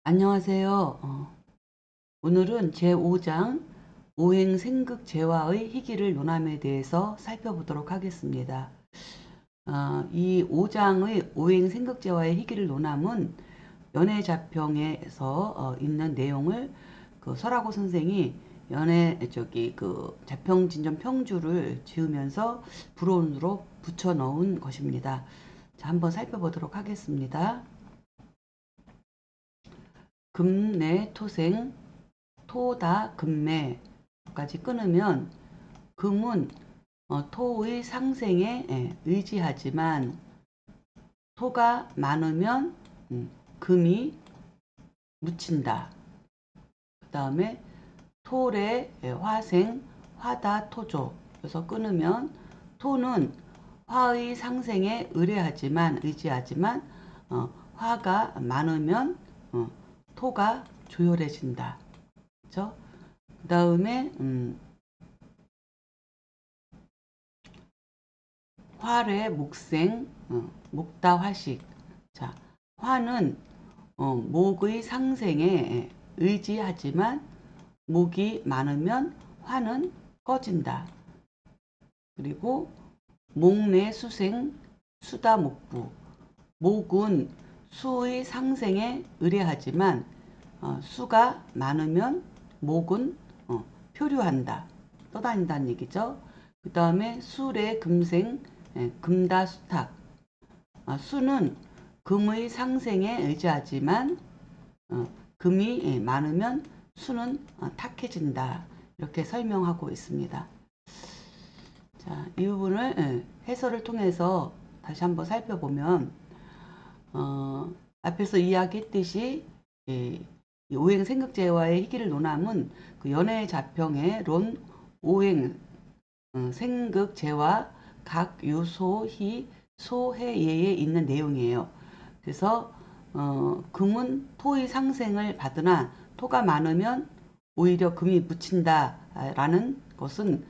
안녕하세요. 오늘은 제5장 오행생극재화의 희기를 논함에 대해서 살펴보도록 하겠습니다. 이 5장의 오행생극재화의 희기를 논함은 연애자평에서 있는 내용을 설하고 선생이 자평진전 평주를 지으면서 부론으로 붙여 넣은 것입니다. 자, 한번 살펴보도록 하겠습니다. 금내토생 토다 금매까지 끊으면 금은 토의 상생에 의지하지만 토가 많으면 금이 묻힌다. 그 다음에 토래 화생 화다 토조. 그래서 끊으면 토는 화의 상생에 의지하지만 화가 많으면 토가 조열해진다. 그죠? 그 다음에 화래 목생 목다 화식. 자, 화는 목의 상생에 의지하지만 목이 많으면 화는 꺼진다. 그리고 목내 수생 수다 목부. 목은 수의 상생에 의뢰하지만 수가 많으면 목은 표류한다. 떠다닌다는 얘기죠. 그 다음에 수래 금생 금다수탁. 수는 금의 상생에 의지하지만 금이 많으면 수는 탁해진다. 이렇게 설명하고 있습니다. 자, 이 부분을 해설을 통해서 다시 한번 살펴보면 앞에서 이야기했듯이 이 오행 생극재와의 희기를 논함은 그 연애 자평의 론 오행 생극재와 각 유소희 소해예에 있는 내용이에요. 그래서 금은 토의 상생을 받으나 토가 많으면 오히려 금이 묻힌다라는 것은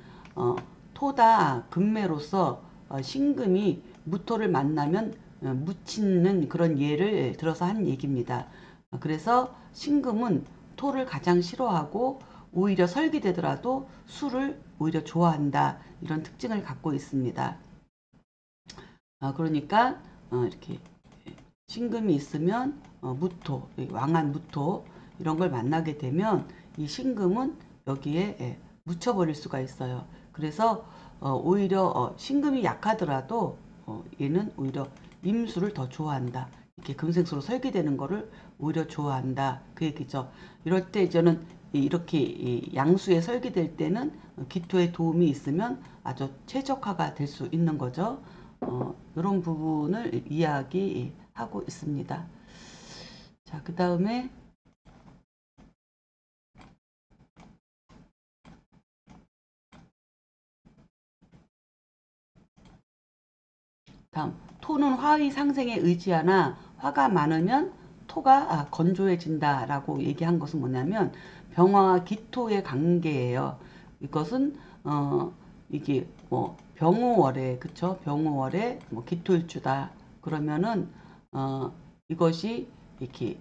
토다 금매로서 신금이 무토를 만나면 묻히는 그런 예를 들어서 한 얘기입니다. 그래서 신금은 토를 가장 싫어하고 오히려 설기되더라도 수를 오히려 좋아한다. 이런 특징을 갖고 있습니다. 그러니까 이렇게 신금이 있으면 무토, 왕한 무토 이런 걸 만나게 되면 이 신금은 여기에 묻혀버릴 수가 있어요. 그래서 오히려 신금이 약하더라도 얘는 오히려 임수를 더 좋아한다. 이렇게 금생수로 설계되는 거를 오히려 좋아한다. 그 얘기죠. 이럴 때 저는 이렇게 양수에 설계될 때는 기토의 도움이 있으면 아주 최적화가 될 수 있는 거죠. 이런 부분을 이야기하고 있습니다. 자, 그 다음에 다음 토는 화의 상생에 의지하나 화가 많으면 토가 건조해진다라고 얘기한 것은 뭐냐면 병화와 기토의 관계예요. 이것은 이게 뭐 병오월에 그쵸? 병오월에 뭐 기토일주다. 그러면은 이것이 이렇게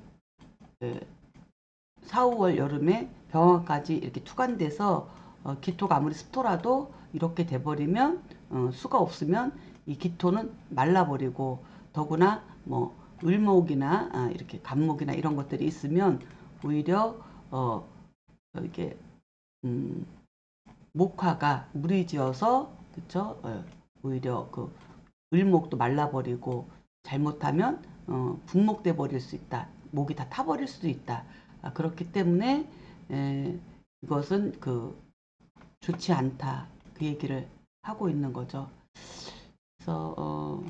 4, 5월 여름에 병화까지 이렇게 투간돼서 기토가 아무리 습도라도 이렇게 돼버리면 수가 없으면 이 기토는 말라버리고 더구나 뭐 을목이나 이렇게 간목이나 이런 것들이 있으면 오히려 이렇게 목화가 무리지어서 그쵸 오히려 그 을목도 말라버리고 잘못하면 분목돼 버릴 수 있다. 목이 다 타버릴 수도 있다. 그렇기 때문에 이것은 좋지 않다. 그 얘기를 하고 있는 거죠. 그래서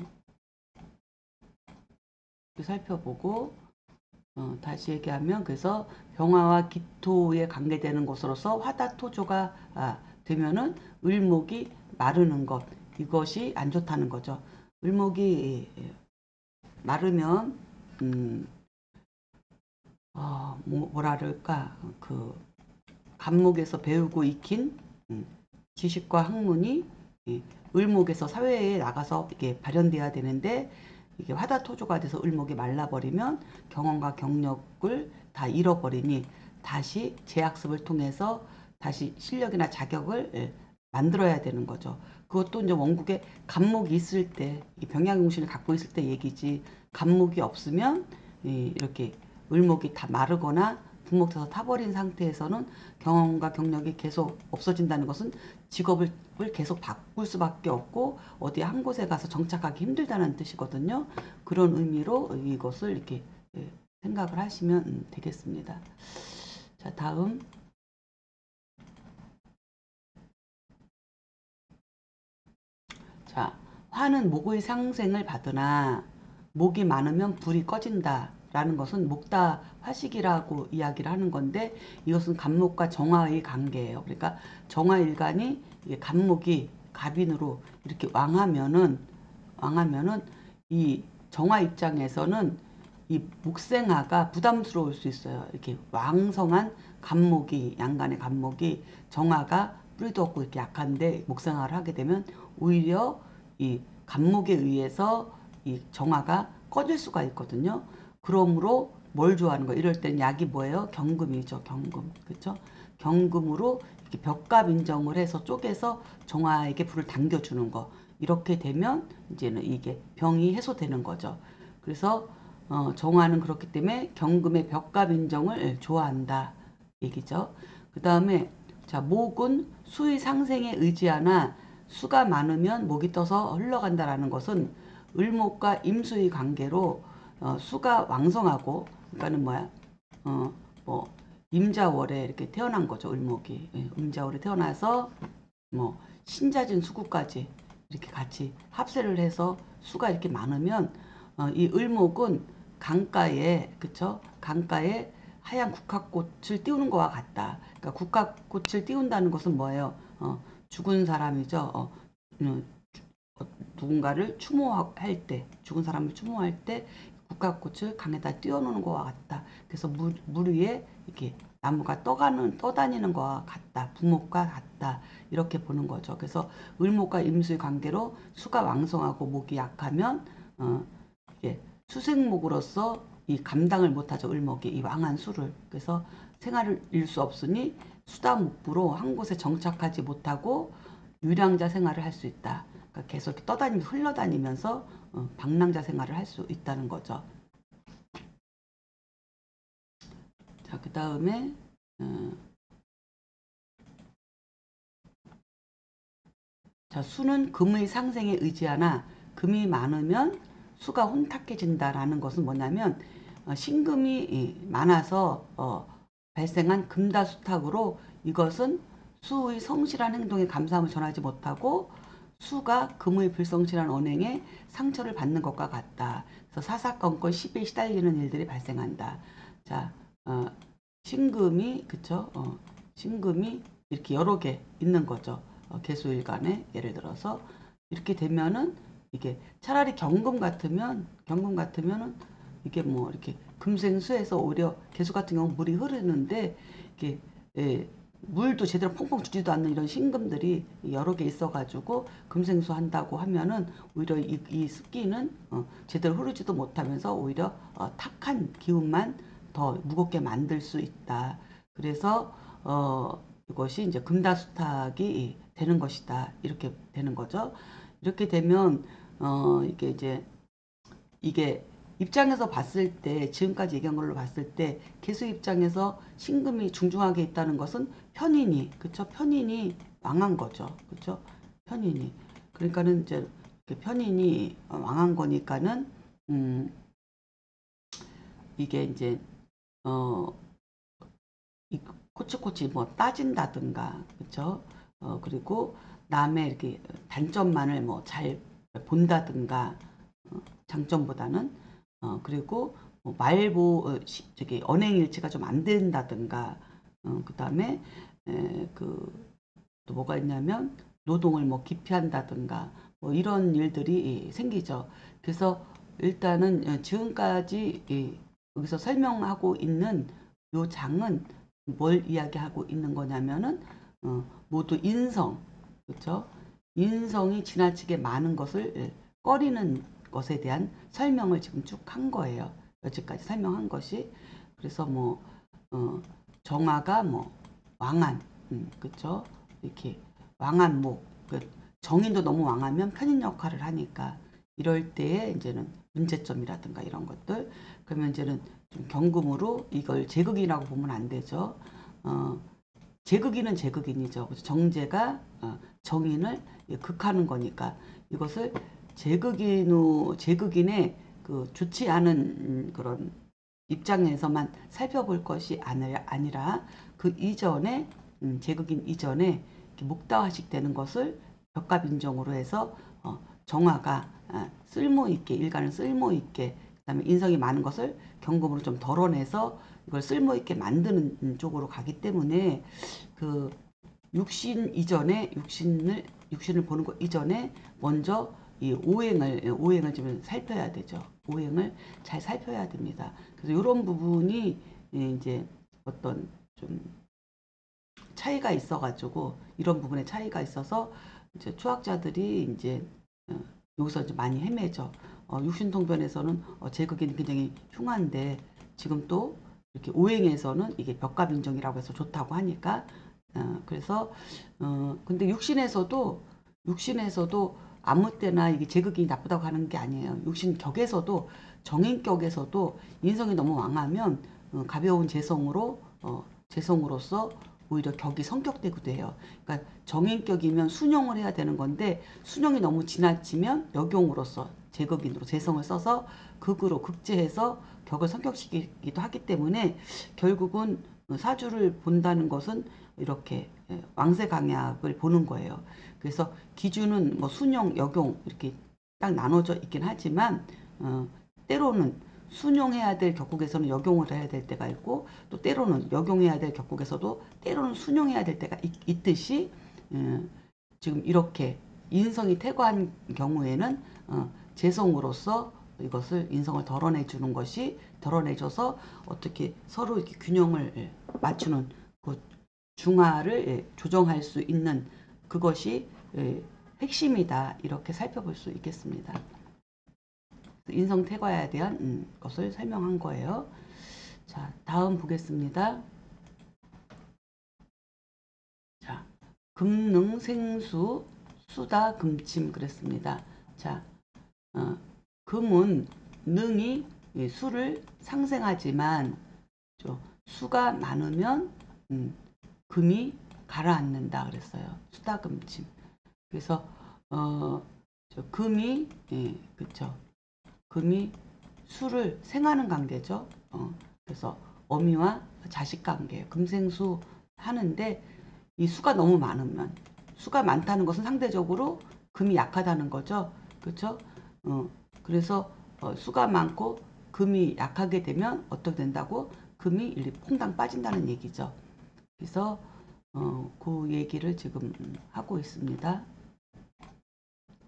살펴보고 다시 얘기하면 그래서 병화와 기토에 관계되는 것으로서 화다토조가 되면은 을목이 마르는 것 이것이 안 좋다는 거죠. 을목이 마르면 뭐라 그럴까 그 간목에서 배우고 익힌 지식과 학문이 을목에서 사회에 나가서 이게 발현돼야 되는데 이게 화다토조가 돼서 을목이 말라버리면 경험과 경력을 다 잃어버리니 다시 재학습을 통해서 다시 실력이나 자격을 만들어야 되는 거죠. 그것도 이제 원국에 간목이 있을 때, 병양용신을 갖고 있을 때 얘기지, 간목이 없으면 이렇게 을목이 다 마르거나 분목돼서 타버린 상태에서는 경험과 경력이 계속 없어진다는 것은 직업을 계속 바꿀 수밖에 없고 어디 한 곳에 가서 정착하기 힘들다는 뜻이거든요. 그런 의미로 이것을 이렇게 생각을 하시면 되겠습니다. 자, 다음. 자, 화는 목의 상생을 받으나 목이 많으면 불이 꺼진다 라는 것은 목다 화식이라고 이야기를 하는 건데, 이것은 간목과 정화의 관계예요. 그러니까 정화일간이 간목이 갑인으로 이렇게 왕하면은 이 정화 입장에서는 이 목생화가 부담스러울 수 있어요. 이렇게 왕성한 간목이, 양간의 간목이 정화가 뿌리도 없고 이렇게 약한데 목생화를 하게 되면 오히려 이 간목에 의해서 이 정화가 꺼질 수가 있거든요. 그러므로 뭘 좋아하는 거예요? 이럴 땐 약이 뭐예요? 경금이죠. 경금. 그렇죠? 경금으로 이렇게 벽갑 인정을 해서 쪼개서 정화에게 불을 당겨주는 거. 이렇게 되면 이제는 이게 병이 해소되는 거죠. 그래서 정화는 그렇기 때문에 경금의 벽갑 인정을 좋아한다 얘기죠. 그 다음에 자, 목은 수의 상생에 의지하나 수가 많으면 목이 떠서 흘러간다라는 것은 을목과 임수의 관계로 수가 왕성하고, 그러니까는 뭐야, 뭐 임자월에 이렇게 태어난 거죠. 을목이 임자월에 태어나서 뭐 신자진 수구까지 이렇게 같이 합세를 해서 수가 이렇게 많으면 이 을목은 강가에, 그쵸? 강가에 하얀 국화꽃을 띄우는 것과 같다. 그러니까 국화꽃을 띄운다는 것은 뭐예요? 죽은 사람이죠. 음, 누군가를 추모할 때, 죽은 사람을 추모할 때 국화꽃을 강에다 띄워놓는 것과 같다. 그래서 물 위에 이렇게 나무가 떠다니는 것과 같다. 부목과 같다. 이렇게 보는 거죠. 그래서 을목과 임수의 관계로 수가 왕성하고 목이 약하면 이게 수생목으로서 이 감당을 못하죠. 을목이 이 왕한 수를. 그래서 생활을 잃을 수 없으니 수다목부로 한 곳에 정착하지 못하고 유량자 생활을 할 수 있다. 그러니까 계속 떠다니면서 흘러다니면서 방랑자 생활을 할 수 있다는 거죠. 자, 그 다음에 자, 수는 금의 상생에 의지하나 금이 많으면 수가 혼탁해진다라는 것은 뭐냐면 신금이 많아서 발생한 금다수탁으로 이것은 수의 성실한 행동에 감사함을 전하지 못하고 수가 금의 불성실한 언행에 상처를 받는 것과 같다. 그래서 사사건건 시비에 시달리는 일들이 발생한다. 자, 신금이, 그쵸? 신금이 이렇게 여러 개 있는 거죠. 개수일간에 예를 들어서 이렇게 되면은 이게 차라리 경금 같으면은 이게 뭐 이렇게 금생수에서 오히려 개수 같은 경우 물이 흐르는데 이게 물도 제대로 펑펑 주지도 않는 이런 신금들이 여러 개 있어가지고 금생수 한다고 하면은 오히려 이 습기는 제대로 흐르지도 못하면서 오히려 탁한 기운만 더 무겁게 만들 수 있다. 그래서 이것이 이제 금다수탁이 되는 것이다. 이렇게 되는 거죠. 이렇게 되면 이게 입장에서 봤을 때, 지금까지 얘기한 걸로 봤을 때 개수 입장에서 신금이 중중하게 있다는 것은 편인이, 그쵸? 편인이 망한 거죠. 그쵸? 편인이. 그러니까는 이제 편인이 망한 거니까는 이게 이제 어 이 코치코치 뭐 따진다든가, 그쵸? 그리고 남의 이렇게 단점만을 뭐 잘 본다든가, 장점보다는 그리고 뭐 저기 언행일치가 좀 안 된다든가, 그다음에 또 뭐가 있냐면 노동을 뭐 기피한다든가 뭐 이런 일들이 생기죠. 그래서 일단은 지금까지 여기서 설명하고 있는 요 장은 뭘 이야기하고 있는 거냐면은 모두 인성, 그렇죠? 인성이 지나치게 많은 것을 꺼리는 것에 대한 설명을 지금 쭉 한 거예요. 여기까지 설명한 것이. 그래서 뭐 정화가 뭐 왕한, 그쵸? 이렇게 왕한 목, 정인도 너무 왕하면 편인 역할을 하니까 이럴 때에 이제는 문제점이라든가 이런 것들. 그러면 이제는 좀 경금으로 이걸 제극이라고 보면 안 되죠. 제극인은 제극인이죠. 정제가 정인을 극하는 거니까 이것을 제극인의 그 좋지 않은 그런 입장에서만 살펴볼 것이 아니라 그 이전에 제극인 이전에 목다화식 되는 것을 벽갑인정으로 해서 정화가 쓸모있게 일간을 쓸모있게 그다음에 인성이 많은 것을 경금으로 좀 덜어내서 이걸 쓸모있게 만드는 쪽으로 가기 때문에 그 육신 이전에 육신을 보는 것 이전에 먼저 이 오행을 좀 살펴야 되죠. 오행을 잘 살펴야 됩니다. 그래서 이런 부분이 이제 어떤 좀 차이가 있어가지고 이런 부분에 차이가 있어서 이제 초학자들이 이제 여기서 이제 많이 헤매죠. 육신통변에서는 제극이 굉장히 흉한데 지금 또 이렇게 오행에서는 이게 벽갑인정이라고 해서 좋다고 하니까 그래서 근데 육신에서도 아무 때나 이게 제극이 나쁘다고 하는 게 아니에요. 육신격에서도 정인격에서도 인성이 너무 왕하면 가벼운 재성으로서 오히려 격이 성격되기도 해요. 그러니까 정인격이면 순용을 해야 되는 건데 순용이 너무 지나치면 역용으로서 제극인으로 재성을 써서 극으로 극제해서 격을 성격시키기도 하기 때문에 결국은 사주를 본다는 것은 이렇게 왕세강약을 보는 거예요. 그래서 기준은 뭐 순용, 역용 이렇게 딱 나눠져 있긴 하지만 때로는 순용해야 될 격국에서는 역용을 해야 될 때가 있고 또 때로는 역용해야 될 격국에서도 때로는 순용해야 될 때가 있듯이 지금 이렇게 인성이 퇴거한 경우에는 재성으로서 이것을 인성을 덜어내줘서 어떻게 서로 이렇게 균형을 맞추는 그 중화를 조정할 수 있는 그것이 핵심이다 이렇게 살펴볼 수 있겠습니다. 인성 퇴거에 대한 것을 설명한 거예요. 자, 다음 보겠습니다. 자, 금능 생수 수다 금침 그랬습니다. 자, 금은 능이 수를 상생하지만 수가 많으면 금이 가라앉는다 그랬어요. 수다금침. 그래서 금이 그쵸. 금이 수를 생하는 관계죠. 그래서 어미와 자식 관계, 금생수 하는데 이 수가 너무 많으면 수가 많다는 것은 상대적으로 금이 약하다는 거죠. 그렇죠? 그래서 수가 많고 금이 약하게 되면 어떻게 된다고? 금이 일리 퐁당 빠진다는 얘기죠. 그래서 그 얘기를 지금 하고 있습니다.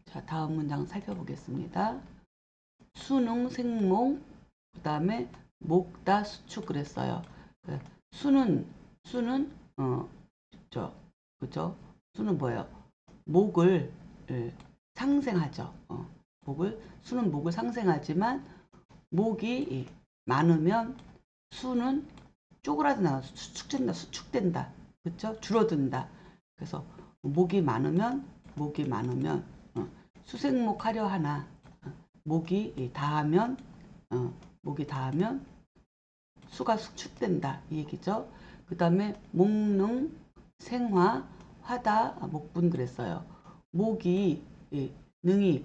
자, 다음 문장 살펴보겠습니다. 수능, 생목, 그 다음에 목다, 수축 그랬어요. 수는 그죠? 수는 뭐예요? 목을 상생하죠. 수는 목을 상생하지만 목이 많으면 수는 쪼그라든다, 수축된다, 그렇죠? 줄어든다. 그래서 목이 많으면 수생목 하려 하나 목이 닿으면 수가 수축된다 이 얘기죠. 그 다음에 목능 생화 화다 목분 그랬어요. 목이 능이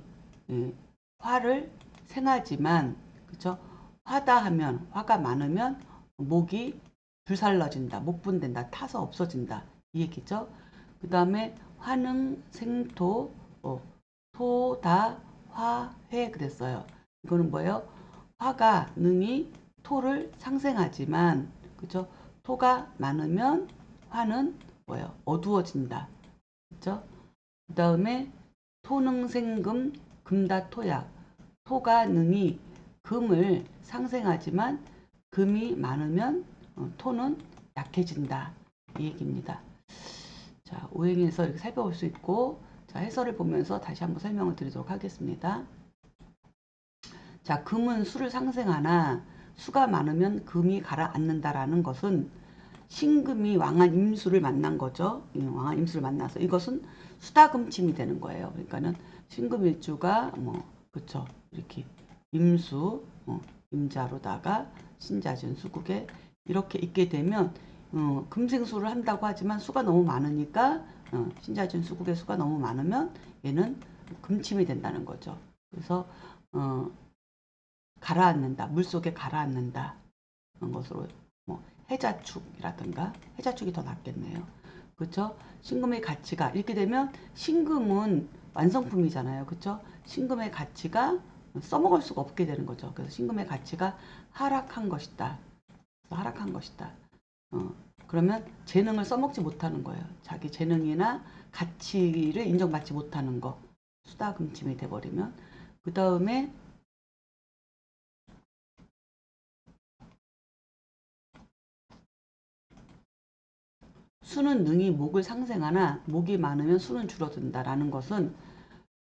화를 생하지만 그쵸? 화다하면 화가 많으면 목이 불살라진다, 목분된다, 타서 없어진다 이 얘기죠. 그 다음에 화능 생토 토다 화회 그랬어요. 이거는 뭐예요? 화가 능이 토를 상생하지만 그죠? 토가 많으면 화는 뭐예요? 어두워진다. 그죠? 그 다음에 토능생금 금다토약 토가 능이 금을 상생하지만 금이 많으면 토는 약해진다. 이 얘기입니다. 자, 오행에서 이렇게 살펴볼 수 있고 자, 해설을 보면서 다시 한번 설명을 드리도록 하겠습니다. 자, 금은 수를 상생하나 수가 많으면 금이 가라앉는다라는 것은 신금이 왕한 임수를 만난 거죠. 왕한 임수를 만나서 이것은 수다금침이 되는 거예요. 그러니까는 신금일주가 뭐 그쵸 이렇게 임수 임자로다가 신자진 수국에 이렇게 있게 되면 금생수를 한다고 하지만 수가 너무 많으니까 신자진 수국의 수가 너무 많으면 얘는 금침이 된다는 거죠. 그래서 가라앉는다. 물속에 가라앉는다. 그런 것으로 뭐 해자축이라든가 해자축이 더 낫겠네요. 그렇죠? 신금의 가치가 이렇게 되면 신금은 완성품이잖아요. 그렇죠? 신금의 가치가 써먹을 수가 없게 되는 거죠. 그래서 신금의 가치가 하락한 것이다. 하락한 것이다. 그러면 재능을 써먹지 못하는 거예요. 자기 재능이나 가치를 인정받지 못하는 거. 수다금침이 돼버리면 그 다음에 수는 능히 목을 상생하나 목이 많으면 수는 줄어든다라는 것은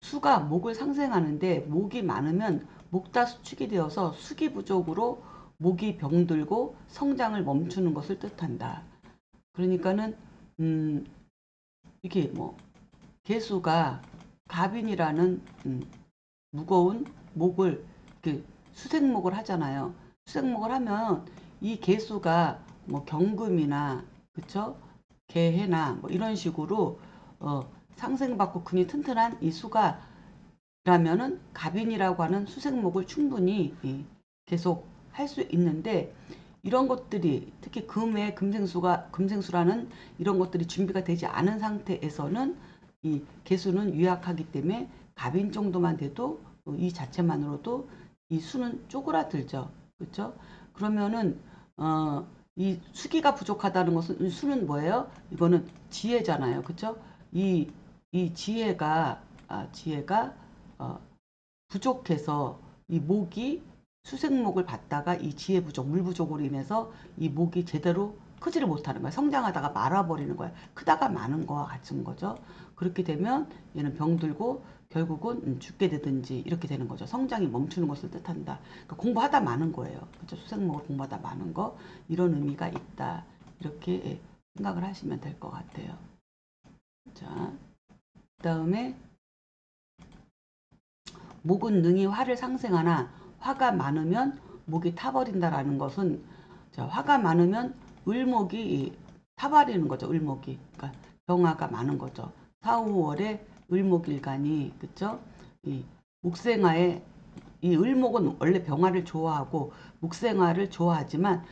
수가 목을 상생하는데 목이 많으면 목다 수축이 되어서 수기 부족으로 목이 병들고 성장을 멈추는 것을 뜻한다. 그러니까는 이게 뭐 개수가 갑인이라는 무거운 목을 수생목을 하잖아요. 수생목을 하면 이 개수가 뭐 경금이나 그쵸? 개해나 뭐 이런 식으로 상생받고 근이 튼튼한 이 수가 라면은 갑인이라고 하는 수생목을 충분히 계속 할 수 있는데 이런 것들이 특히 금의 금생수라는 이런 것들이 준비가 되지 않은 상태에서는 이 개수는 유약하기 때문에 갑인 정도만 돼도 이 자체만으로도 이 수는 쪼그라들죠. 그렇죠? 그러면은 이 수기가 부족하다는 것은 수는 뭐예요? 이거는 지혜잖아요. 그렇죠? 이 지혜가 어, 부족해서 이 목이 수생목을 받다가 이 지혜 부족, 물 부족으로 인해서 이 목이 제대로 크지를 못하는 거야. 성장하다가 말아버리는 거야. 크다가 마는 거와 같은 거죠. 그렇게 되면 얘는 병들고 결국은 죽게 되든지 이렇게 되는 거죠. 성장이 멈추는 것을 뜻한다. 그러니까 공부하다 마는 거예요. 그렇죠? 수생목을 공부하다 마는 거 이런 의미가 있다. 이렇게 생각을 하시면 될 것 같아요. 자, 그다음에 목은 능히 화를 상생하나 화가 많으면 목이 타버린다라는 것은 자, 화가 많으면 을목이 타버리는 거죠. 을목이. 그러니까 병화가 많은 거죠. 4, 5월에 을목일간이 그쵸? 이 목생화에 이 을목은 원래 병화를 좋아하고 목생화를 좋아하지만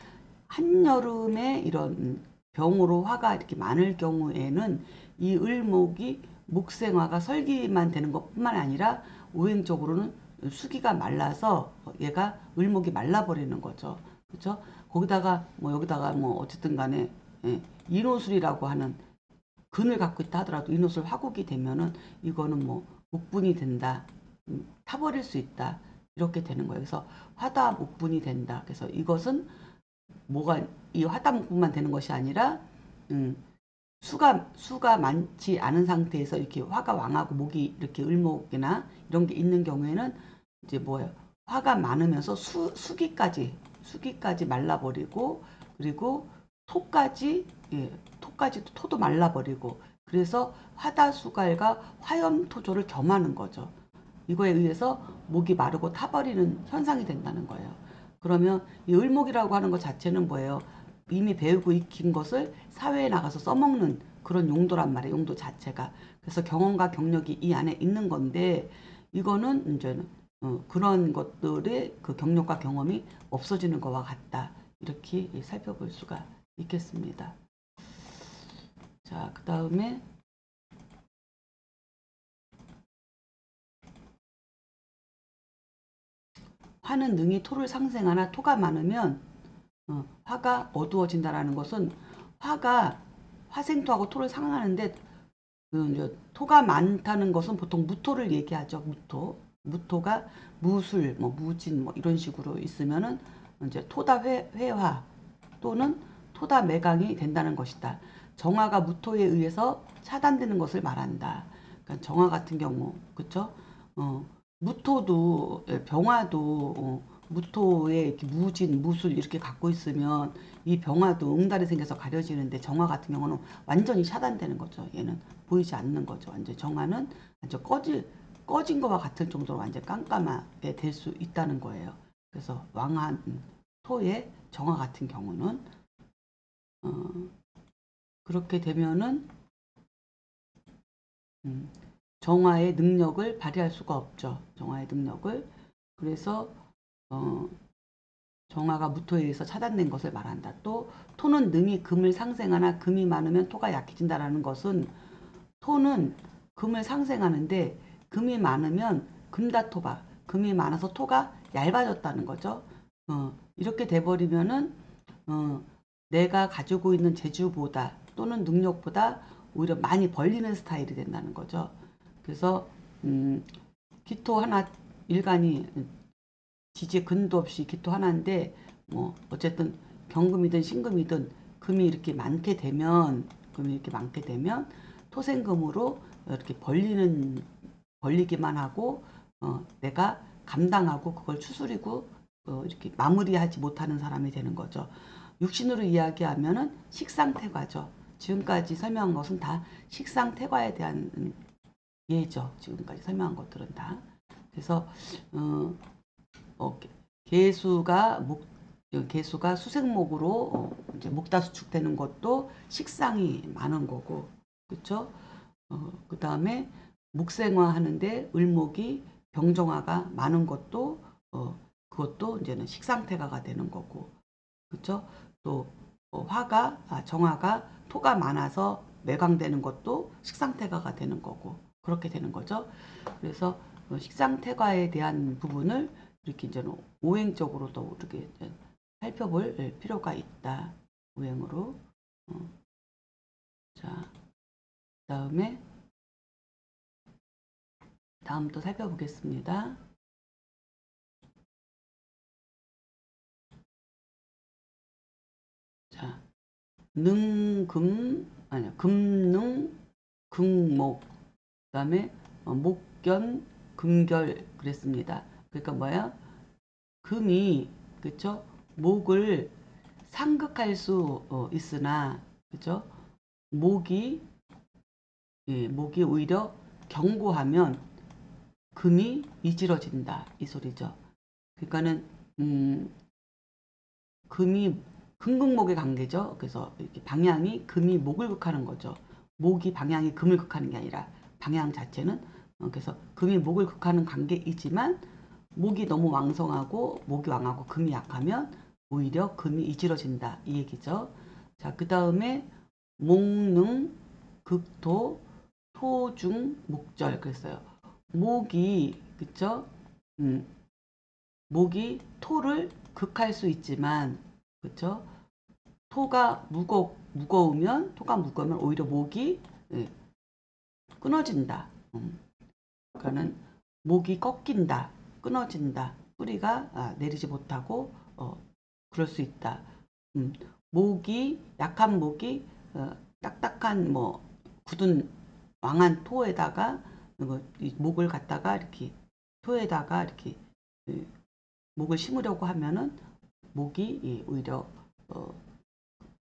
한여름에 이런 병으로 화가 이렇게 많을 경우에는 이 을목이 목생화가 설기만 되는 것뿐만 아니라 오행적으로는 수기가 말라서 얘가 을목이 말라버리는 거죠. 그렇죠? 거기다가 뭐 여기다가 뭐 어쨌든 간에 인호술이라고 하는 근을 갖고 있다 하더라도 인호술 화국이 되면은 이거는 뭐 목분이 된다. 타버릴 수 있다. 이렇게 되는 거예요. 그래서 화다 목분이 된다. 그래서 이것은 뭐가 이 화다목분만 되는 것이 아니라 음, 수가 많지 않은 상태에서 이렇게 화가 왕하고 목이 이렇게 을목이나 이런 게 있는 경우에는 이제 뭐예요? 화가 많으면서 수기까지 말라버리고 그리고 토까지 토도 말라버리고 그래서 화다수갈과 화염토조를 겸하는 거죠. 이거에 의해서 목이 마르고 타버리는 현상이 된다는 거예요. 그러면 이 을목이라고 하는 것 자체는 뭐예요? 이미 배우고 익힌 것을 사회에 나가서 써먹는 그런 용도란 말이에요. 용도 자체가. 그래서 경험과 경력이 이 안에 있는 건데 이거는 이제 그런 것들의 그 경력과 경험이 없어지는 것과 같다. 이렇게 살펴볼 수가 있겠습니다. 자, 그 다음에 화는 능히 토를 상생하나 토가 많으면 화가 어두워진다라는 것은 화가 화생토하고 토를 상하는데 이제 토가 많다는 것은 보통 무토를 얘기하죠. 무토가 무술, 뭐 무진 뭐 이런 식으로 있으면은 이제 토다 회화 또는 토다 매강이 된다는 것이다. 정화가 무토에 의해서 차단되는 것을 말한다. 그러니까 정화 같은 경우, 그쵸? 무토도 병화도 무토에 이렇게 무진 무술 이렇게 갖고 있으면 이 병화도 응달이 생겨서 가려지는데 정화 같은 경우는 완전히 차단되는 거죠. 얘는 보이지 않는 거죠. 완전 정화는 완전 꺼진 거와 같을 정도로 완전 깜깜하게 될 수 있다는 거예요. 그래서 왕한 토의 정화 같은 경우는 어, 그렇게 되면은 음, 정화의 능력을 발휘할 수가 없죠. 정화의 능력을. 그래서 어, 정화가 무토에 의해서 차단된 것을 말한다. 또 토는 능이 금을 상생하나 금이 많으면 토가 약해진다라는 것은 토는 금을 상생하는데 금이 많으면 금다토가 금이 많아서 토가 얇아졌다는 거죠. 이렇게 돼버리면은 어, 내가 가지고 있는 재주보다 또는 능력보다 오히려 많이 벌리는 스타일이 된다는 거죠. 그래서 기토 하나 일간이 지지에 근도 없이 기토 하나인데 뭐 어쨌든 경금이든 신금이든 금이 이렇게 많게 되면 토생금으로 이렇게 벌리기만 하고 내가 감당하고 그걸 추스리고 이렇게 마무리하지 못하는 사람이 되는 거죠. 육신으로 이야기하면은 식상태과죠. 지금까지 설명한 것은 다 식상태과에 대한 예죠. 지금까지 설명한 것들은 다. 그래서 어, 어, 개수가 개수가 수생목으로 이제 목다수축되는 것도 식상이 많은 거고, 그렇죠? 그 다음에 목생화 하는데 을목이 병정화가 많은 것도 그것도 이제는 식상태가가 되는 거고, 그렇죠? 또 정화가 토가 많아서 매광되는 것도 식상태가가 되는 거고 그렇게 되는 거죠. 그래서 식상태가에 대한 부분을 이렇게 이제는 오행적으로도 이렇게 살펴볼 필요가 있다. 오행으로. 어, 자, 그다음에 다음부터 살펴보겠습니다. 자, 금능, 금목, 그다음에 목견, 금결 그랬습니다. 그러니까 뭐야? 금이 그쵸? 목을 상극할 수 있으나 그쵸? 목이 목이 오히려 견고하면 금이 이질어진다 이 소리죠. 그러니까는 음, 금이 금극목의 관계죠. 그래서 이렇게 방향이 금이 목을 극하는 거죠. 목이 방향이 금을 극하는 게 아니라 방향 자체는 그래서 금이 목을 극하는 관계이지만 목이 너무 왕성하고 목이 왕하고 금이 약하면 오히려 금이 이질어진다 이 얘기죠. 자, 그 다음에 목능 극토 토중 목절 그랬어요. 목이 그쵸? 음, 목이 토를 극할 수 있지만 그쵸? 토가 무거우면 오히려 목이 예, 끊어진다. 그러니까는 목이 꺾인다, 끊어진다, 뿌리가 내리지 못하고 그럴 수 있다. 음, 목이 약한 목이 딱딱한 뭐 굳은 왕한 토에다가 이 목을 갖다가 이렇게 토에다가 이렇게 예, 목을 심으려고 하면은 목이 오히려 어,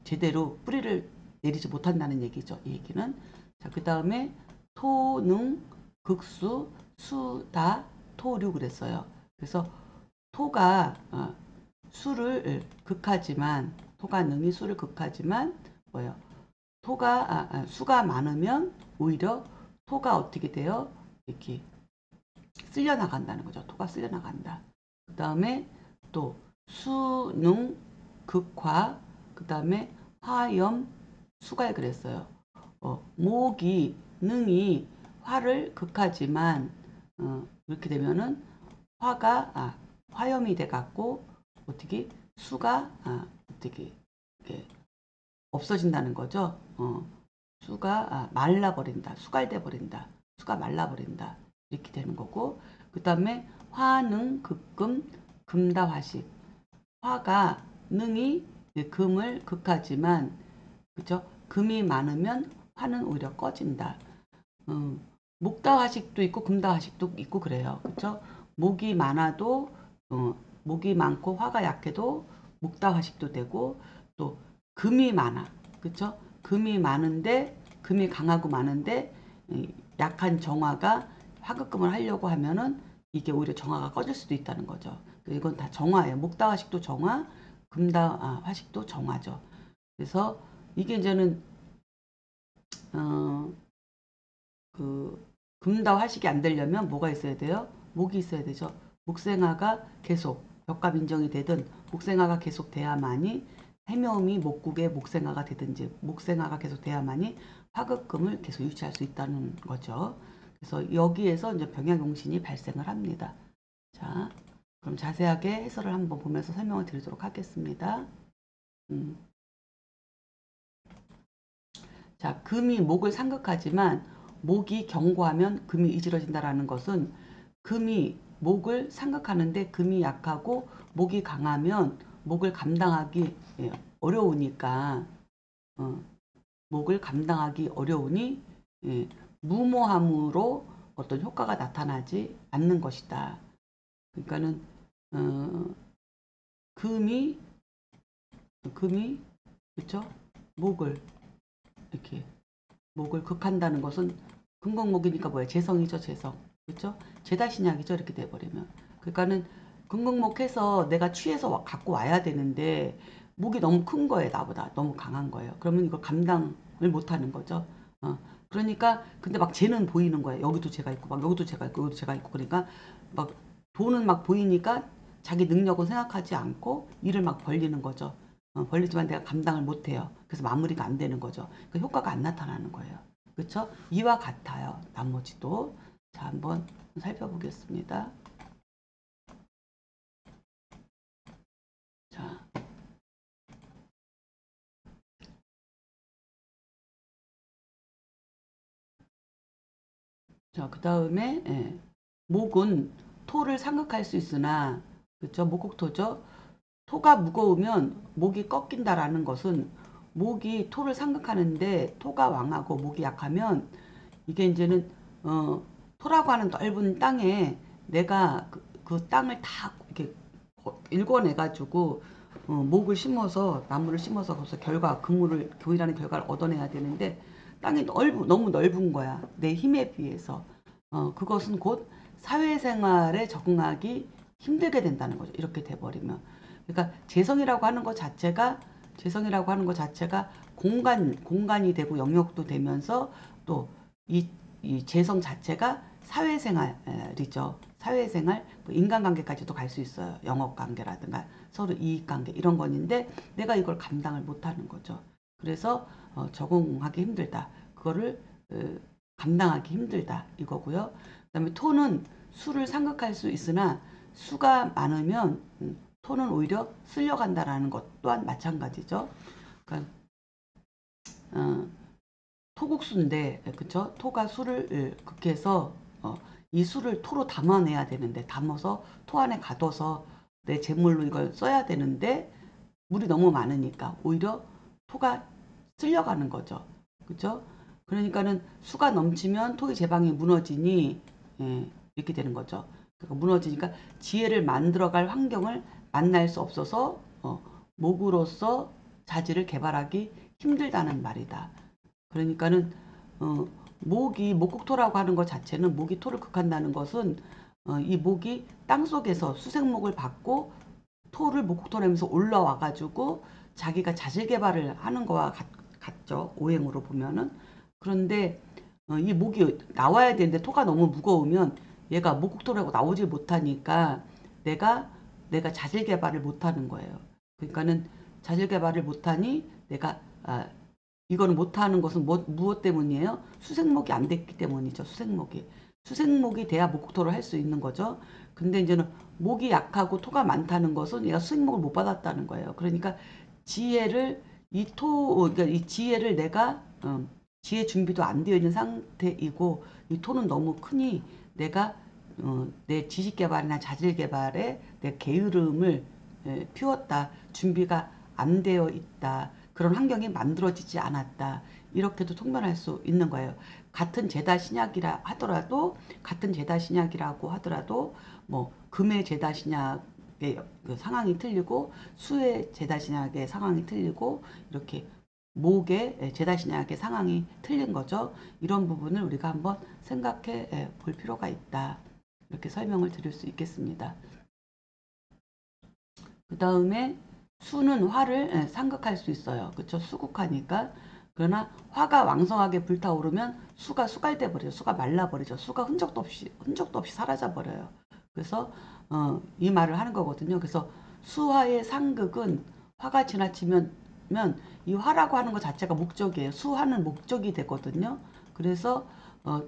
제대로 뿌리를 내리지 못한다는 얘기죠. 이 얘기는. 자, 그 다음에 토능, 극수, 수다, 토류 그랬어요. 그래서 토가 수를 극하지만 토가 능이 수를 극하지만 뭐예요? 수가 많으면 오히려 토가 어떻게 돼요? 이렇게 쓸려 나간다는 거죠. 토가 쓸려 나간다. 그 다음에 또 수능, 극화, 그 다음에 화염, 수갈 그랬어요. 목이 능이 화를 극하지만 이렇게 되면은 화염이 돼 갖고 어떻게 수가 어떻게 이렇게 없어진다는 거죠. 수가 말라버린다, 수갈돼 버린다, 수가 말라버린다 이렇게 되는 거고 그 다음에 화능 극금 금다화식 화가 능이 금을 극하지만 그죠? 금이 많으면 화는 오히려 꺼진다. 목다화식도 있고 금다화식도 있고 그래요. 그쵸? 목이 많아도 목이 많고 화가 약해도 목다화식도 되고 또 금이 많아. 그쵸? 금이 많은데 금이 강하고 많은데 약한 정화가 화급금을 하려고 하면은 이게 오히려 정화가 꺼질 수도 있다는 거죠. 이건 다 정화예요. 목다화식도 정화, 금다화식도 정화죠. 그래서 이게 이제는 어, 그 금다화식이 안 되려면 뭐가 있어야 돼요? 목이 있어야 되죠. 목생화가 계속 벽갑 인정이 되든 목생화가 계속 돼야만이 해묘음이 목국의 목생화가 되든지 목생화가 계속 돼야만이 화급금을 계속 유지할 수 있다는 거죠. 그래서 여기에서 이제 병약용신이 발생을 합니다. 자, 그럼 자세하게 해설을 한번 보면서 설명을 드리도록 하겠습니다. 음. 자, 금이 목을 상극하지만 목이 견고하면 금이 이질러진다라는 것은 금이 목을 상극하는데 금이 약하고 목이 강하면 목을 감당하기 어려우니까 목을 감당하기 어려우니 예, 무모함으로 어떤 효과가 나타나지 않는 것이다. 그러니까는 어, 금이 그렇죠? 목을 이렇게 목을 극한다는 것은 금극목이니까 뭐예요? 재성이죠, 재성. 그렇죠? 제다신약이죠, 이렇게 돼버리면. 그러니까는 금극목해서 내가 취해서 갖고 와야 되는데 목이 너무 큰 거예요, 나보다. 너무 강한 거예요. 그러면 이걸 감당을 못 하는 거죠. 그러니까 근데 막 쟤는 보이는 거예요. 여기도 제가 있고 막 여기도 제가 있고 여기도 제가 있고 그러니까 막 돈은 막 보이니까 자기 능력은 생각하지 않고 일을 막 벌리는 거죠. 벌리지만 내가 감당을 못해요. 그래서 마무리가 안 되는 거죠. 그 효과가 안 나타나는 거예요. 그렇죠? 이와 같아요. 나머지도. 자, 한번 살펴보겠습니다. 자, 그 다음에 목은 토를 상극할 수 있으나 그렇죠? 목국토죠. 토가 무거우면 목이 꺾인다라는 것은 목이 토를 상극하는데 토가 왕하고 목이 약하면 이게 이제는 토라고 하는 넓은 땅에 내가 그 땅을 다 이렇게 일궈내 가지고 목을 심어서 나무를 심어서 거기서 그물을 교이라는 결과를 얻어내야 되는데 땅이 너무 넓은 거야. 내 힘에 비해서. 그것은 곧 사회생활에 적응하기 힘들게 된다는 거죠. 이렇게 돼버리면. 그러니까 재성이라고 하는 것 자체가 공간이 되고 영역도 되면서 또 이 재성 자체가 사회생활이죠. 사회생활, 뭐 인간관계까지도 갈 수 있어요. 영업관계라든가 서로 이익관계 이런 건인데 내가 이걸 감당을 못하는 거죠. 그래서 적응하기 힘들다. 그거를 감당하기 힘들다 이거고요. 그다음에 토는 수를 상극할 수 있으나 수가 많으면 토는 오히려 쓸려간다라는 것 또한 마찬가지죠. 그러니까 어, 토국수인데 그쵸? 토가 수를 극해서 이 수를 토로 담아내야 되는데 담아서 토 안에 가둬서 내 제물로 이걸 써야 되는데 물이 너무 많으니까 오히려 토가 쓸려가는 거죠. 그죠? 그러니까는 수가 넘치면 토의 제방이 무너지니 이렇게 되는 거죠. 그러니까 무너지니까 지혜를 만들어갈 환경을 만날 수 없어서 목으로서 자질을 개발하기 힘들다는 말이다. 그러니까는 어, 목국토라고 하는 것 자체는 목이 토를 극한다는 것은 이 목이 땅 속에서 수생목을 받고 토를 목국토라면서 올라와 가지고 자기가 자질 개발을 하는 거와 같죠. 오행으로 보면은. 그런데 이 목이 나와야 되는데 토가 너무 무거우면 얘가 목국토라고 나오지 못하니까 내가 자질 개발을 못하는 거예요. 그러니까는 자질 개발을 못하니 내가 이거는 못하는 것은 무엇 때문이에요? 수생목이 안 됐기 때문이죠. 수생목이 돼야 목토를 할 수 있는 거죠. 근데 이제는 목이 약하고 토가 많다는 것은 얘가 수생목을 못 받았다는 거예요. 그러니까 지혜를 그러니까 이 지혜를 내가 지혜 준비도 안 되어 있는 상태이고 이 토는 너무 크니 내가 내 지식 개발이나 자질 개발에 내 게으름을 피웠다. 준비가 안 되어 있다. 그런 환경이 만들어지지 않았다. 이렇게도 통변할 수 있는 거예요. 같은 제다 신약이라 하더라도 같은 제다 신약이라고 하더라도 뭐 금의 제다 신약의 그 상황이 틀리고 수의 제다 신약의 상황이 틀리고 이렇게 목의 제다 신약의 상황이 틀린 거죠. 이런 부분을 우리가 한번 생각해 볼 필요가 있다. 이렇게 설명을 드릴 수 있겠습니다. 그 다음에 수는 화를 상극할 수 있어요. 그렇죠? 수국하니까. 그러나 화가 왕성하게 불타오르면 수가 수갈돼 버려요. 수가 말라 버리죠. 수가 흔적도 없이 사라져 버려요. 그래서 이 말을 하는 거거든요. 그래서 수화의 상극은 화가 지나치면 이 화라고 하는 것 자체가 목적이에요. 수화는 목적이 되거든요. 그래서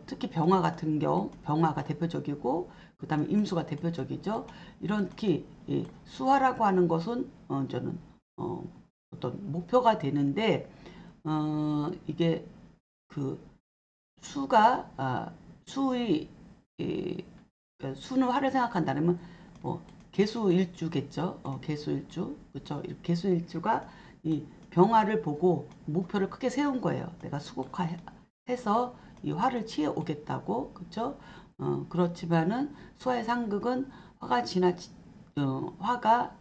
특히 병화 같은 경우 병화가 대표적이고 그 다음에 임수가 대표적이죠. 이렇게 수화라고 하는 것은 저는 어떤 목표가 되는데 이게 그 수가 수의 수는 화를 생각한다면 뭐 개수일주겠죠. 개수일주 그렇죠. 개수일주가 이 병화를 보고 목표를 크게 세운 거예요. 내가 수국화해서 이 화를 취해 오겠다고 그렇죠. 그렇지만은 수화의 상극은 화가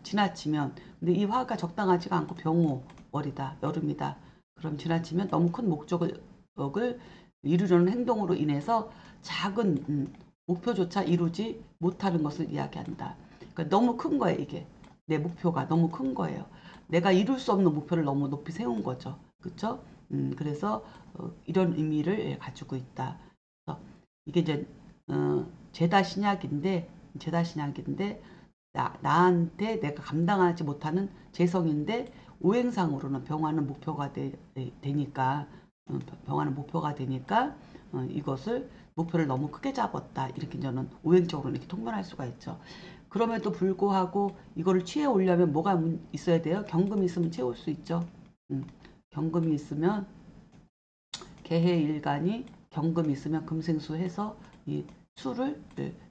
지나치면 근데 이 화가 적당하지가 않고 병호월이다 여름이다. 그럼 지나치면 너무 큰 목적을 이루려는 행동으로 인해서 작은 목표조차 이루지 못하는 것을 이야기한다. 그러니까 너무 큰 거예요, 이게. 내 목표가 너무 큰 거예요. 내가 이룰 수 없는 목표를 너무 높이 세운 거죠. 그쵸? 그래서 이런 의미를 가지고 있다. 그래서 이게 이제 제다 신약인데 나한테 내가 감당하지 못하는 재성인데 오행상으로는 병화는 목표가 되니까 병화는 목표가 되니까 이것을 목표를 너무 크게 잡았다. 이렇게 저는 오행적으로 이렇게 통변할 수가 있죠. 그럼에도 불구하고 이거를 취해 오려면 뭐가 있어야 돼요? 경금이 있으면 채울 수 있죠. 경금이 있으면 개해일간이 경금이 있으면 금생수해서 이 수를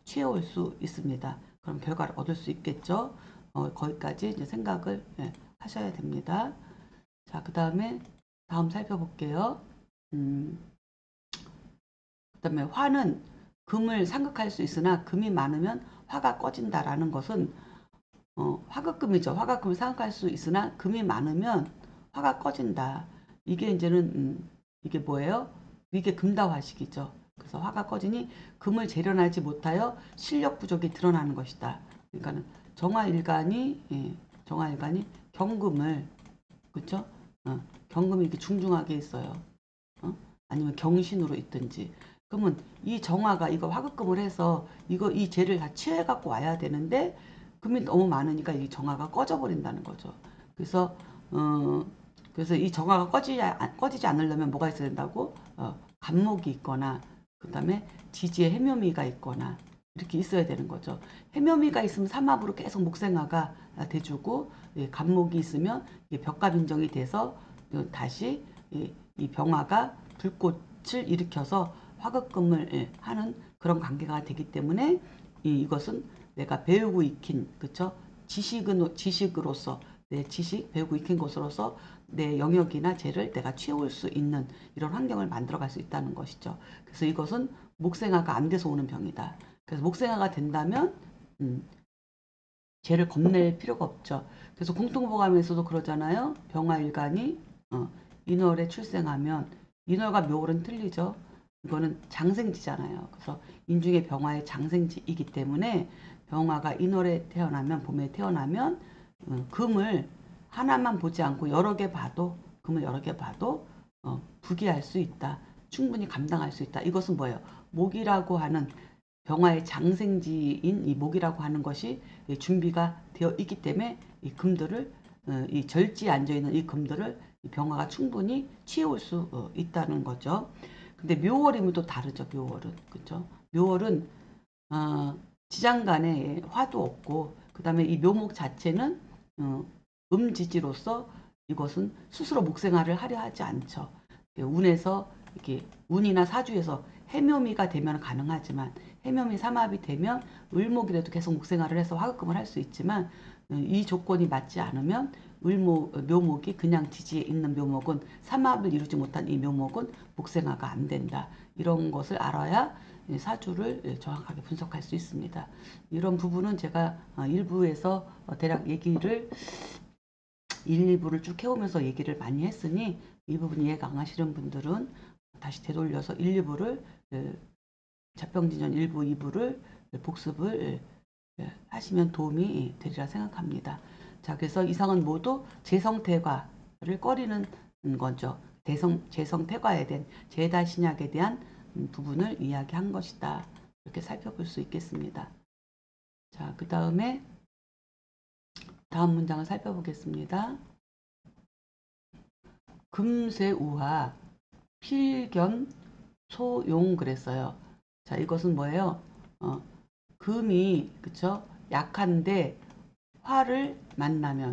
취해올 수 있습니다. 그럼 결과를 얻을 수 있겠죠. 거기까지 이제 생각을 하셔야 됩니다. 자, 그 다음에 다음 살펴볼게요. 그 다음에 화는 금을 상극할 수 있으나 금이 많으면 화가 꺼진다라는 것은 화극금이죠. 화가 금을 상극할 수 있으나 금이 많으면 화가 꺼진다. 이게 이제는 이게 뭐예요? 이게 금다화식이죠. 그래서 화가 꺼지니 금을 재련하지 못하여 실력 부족이 드러나는 것이다. 그러니까는 정화일간이 경금을 그렇죠? 경금이 이렇게 중중하게 있어요. 아니면 경신으로 있든지. 그러면 이 정화가 이거 화급금을 해서 이 재를 다 취해 갖고 와야 되는데 금이 너무 많으니까 이 정화가 꺼져 버린다는 거죠. 그래서 그래서 이 정화가 꺼지지 않으려면 뭐가 있어야 된다고? 간목이 있거나 그다음에 지지에 해묘미가 있거나 이렇게 있어야 되는 거죠. 해묘미가 있으면 삼합으로 계속 목생화가 돼주고 간목이 있으면 벽갑인정이 돼서 다시 이 병화가 불꽃을 일으켜서 화급금을 하는 그런 관계가 되기 때문에 이것은 내가 배우고 익힌 그쵸 지식으로서 내 지식 배우고 익힌 것으로서 내 영역이나 재를 내가 취해올 수 있는 이런 환경을 만들어갈 수 있다는 것이죠. 그래서 이것은 목생화가 안 돼서 오는 병이다. 그래서 목생화가 된다면 죄를 겁낼 필요가 없죠. 그래서 공통보감에서도 그러잖아요. 병화일간이 인월에 출생하면 인월과 묘월은 틀리죠. 이거는 장생지잖아요. 그래서 인중의 병화의 장생지이기 때문에 병화가 인월에 태어나면 봄에 태어나면 금을 하나만 보지 않고 여러 개 봐도 금을 여러 개 봐도 부기할 수 있다. 충분히 감당할 수 있다. 이것은 뭐예요? 목이라고 하는 병화의 장생지인 이 목이라고 하는 것이 준비가 되어 있기 때문에 이 금들을 이 절지에 앉아 있는 이 금들을 이 병화가 충분히 취해올 수 있다는 거죠. 근데 묘월이면 또 다르죠. 묘월은 그죠? 묘월은 지장간에 화도 없고 그 다음에 이 묘목 자체는 음지지로서 이것은 스스로 목생활을 하려 하지 않죠. 운에서 이렇게 운이나 사주에서 해묘미가 되면 가능하지만 해묘미 삼합이 되면 을목이라도 계속 목생활을 해서 화급금을 할 수 있지만 이 조건이 맞지 않으면 묘목이 그냥 지지에 있는 묘목은 삼합을 이루지 못한 이 묘목은 복생화가 안 된다. 이런 것을 알아야 사주를 정확하게 분석할 수 있습니다. 이런 부분은 제가 일부에서 대략 얘기를 1, 2부를 쭉 해오면서 얘기를 많이 했으니 이 부분 이해가 안 가시는 분들은 다시 되돌려서 1, 2부를 자평진전 1부, 2부를 복습을 하시면 도움이 되리라 생각합니다. 자, 그래서 이상은 모두 재성태과를 꺼리는 거죠. 재성태과에 대한 재다신약에 대한 부분을 이야기한 것이다. 이렇게 살펴볼 수 있겠습니다. 자, 그 다음에 다음 문장을 살펴보겠습니다. 금쇠우화 필견 소용 그랬어요. 자, 이것은 뭐예요? 금이 그쵸? 약한데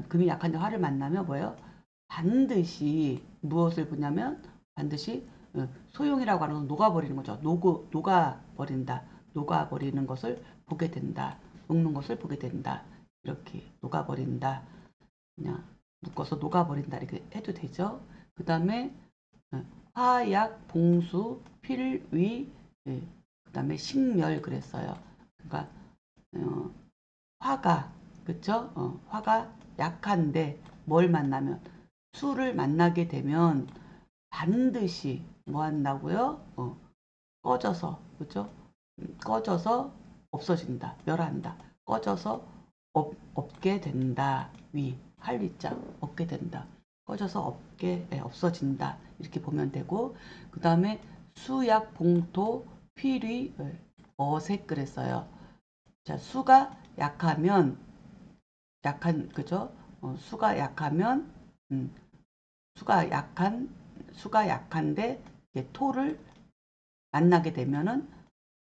금이 약한데 화를 만나면 뭐예요? 반드시 무엇을 보냐면 반드시 소용이라고 하는 건 녹아버리는 거죠. 녹아버린다. 녹아버리는 것을 보게 된다. 녹는 것을 보게 된다. 이렇게 녹아버린다. 그냥 묶어서 녹아버린다. 이렇게 해도 되죠. 그 다음에 화약, 봉수, 필위, 그 다음에 식멸 그랬어요. 그러니까 화가 그쵸? 화가 약한데 뭘 만나면 수를 만나게 되면 반드시 뭐 한다고요? 꺼져서 그죠? 꺼져서 없어진다. 멸한다. 꺼져서 없게 된다. 할위자 없게 된다. 꺼져서 없어진다. 이렇게 보면 되고 그 다음에 수약, 봉토, 필위, 어색 그랬어요. 자, 수가 약하면 그죠? 수가 약하면 수가 약한데 이제 토를 만나게 되면은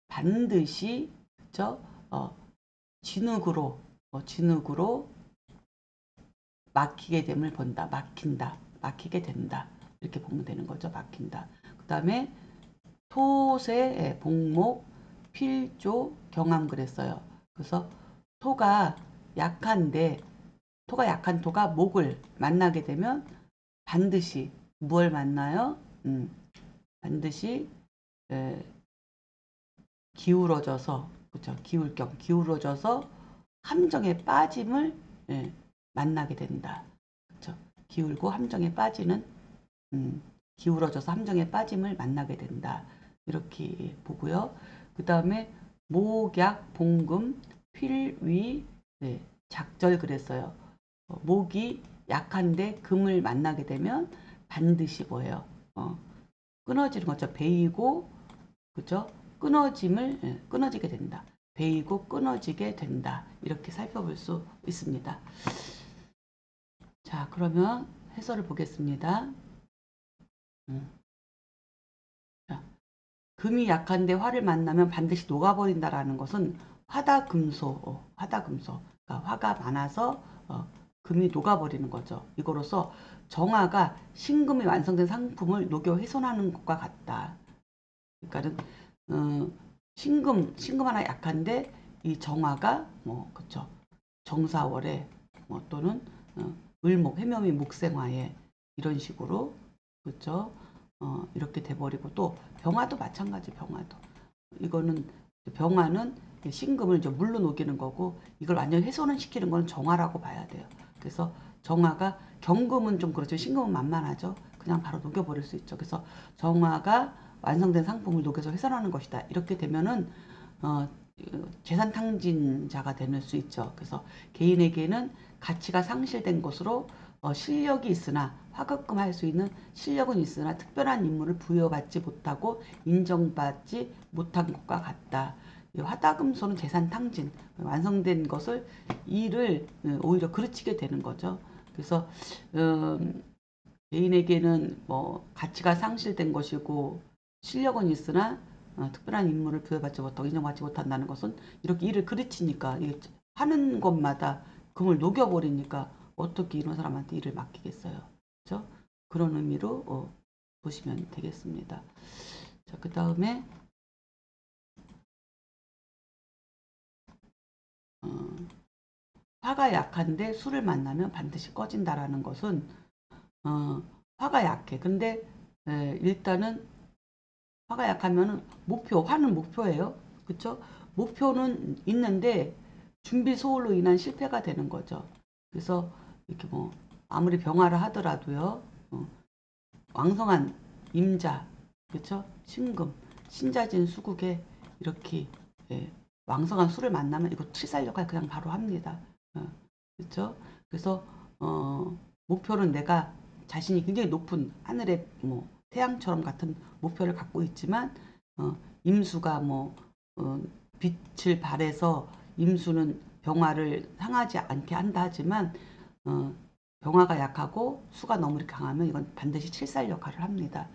반드시 그죠? 진흙으로 막히게 됨을 본다. 막히게 된다. 이렇게 보면 되는 거죠. 막힌다. 그 다음에 토세, 복목, 필조, 경암 그랬어요. 그래서 토가 약한 토가 목을 만나게 되면 반드시 무엇을 만나요? 반드시 기울어져서 그죠? 기울어져서 함정에 빠짐을 만나게 된다. 그죠? 기울고 함정에 빠지는 기울어져서 함정에 빠짐을 만나게 된다. 이렇게 보고요. 그 다음에 목약, 봉금, 필위, 작절 그랬어요. 목이 약한데 금을 만나게 되면 반드시 뭐예요? 끊어지는 거죠. 베이고 그죠? 끊어지게 된다. 베이고 끊어지게 된다. 이렇게 살펴볼 수 있습니다. 자, 그러면 해설을 보겠습니다. 자, 금이 약한데 화를 만나면 반드시 녹아버린다라는 것은 화다금소. 그러니까 화가 많아서 금이 녹아버리는 거죠. 이거로서 정화가 신금이 완성된 상품을 녹여 훼손하는 것과 같다. 그러니까는 신금 하나 약한데 이 정화가 뭐 그쵸 정사월에 뭐 또는 을목 해묘미 목생화에 이런 식으로 그쵸 이렇게 돼버리고 또 병화도 마찬가지 병화도 이거는 병화는 신금을 이제 물로 녹이는 거고 이걸 완전 훼손을 시키는 건 정화라고 봐야 돼요. 그래서 정화가 경금은 좀 그렇죠. 신금은 만만하죠. 그냥 바로 녹여버릴 수 있죠. 그래서 정화가 완성된 상품을 녹여서 훼손하는 것이다. 이렇게 되면은 재산 탕진자가 될 수 있죠. 그래서 개인에게는 가치가 상실된 것으로 실력이 있으나 화급금 할 수 있는 실력은 있으나 특별한 임무를 부여받지 못하고 인정받지 못한 것과 같다. 화다금소는 재산 탕진, 완성된 것을 일을 오히려 그르치게 되는 거죠. 그래서 개인에게는 뭐 가치가 상실된 것이고 실력은 있으나 특별한 임무를 부여받지 못하고 인정받지 못한다는 것은 이렇게 일을 그르치니까 하는 것마다 금을 녹여버리니까 어떻게 이런 사람한테 일을 맡기겠어요. 그렇죠? 그런 의미로 보시면 되겠습니다. 자, 그 다음에 화가 약한데 술을 만나면 반드시 꺼진다라는 것은 화가 약해. 근데 일단은 화가 약하면은 화는 목표예요. 그쵸? 목표는 있는데 준비 소홀로 인한 실패가 되는 거죠. 그래서 이렇게 뭐 아무리 병화를 하더라도요. 왕성한 임자, 그쵸? 신금, 신자진 수국에 이렇게 예, 왕성한 수를 만나면 이거 칠살역할 그냥 바로 합니다. 그쵸? 그래서 목표는 내가 자신이 굉장히 높은 하늘의 뭐 태양처럼 같은 목표를 갖고 있지만 임수가 뭐 어, 빛을 발해서 임수는 병화를 상하지 않게 한다 하지만 어, 병화가 약하고 수가 너무 이렇게 강하면 이건 반드시 칠살 역할을 합니다.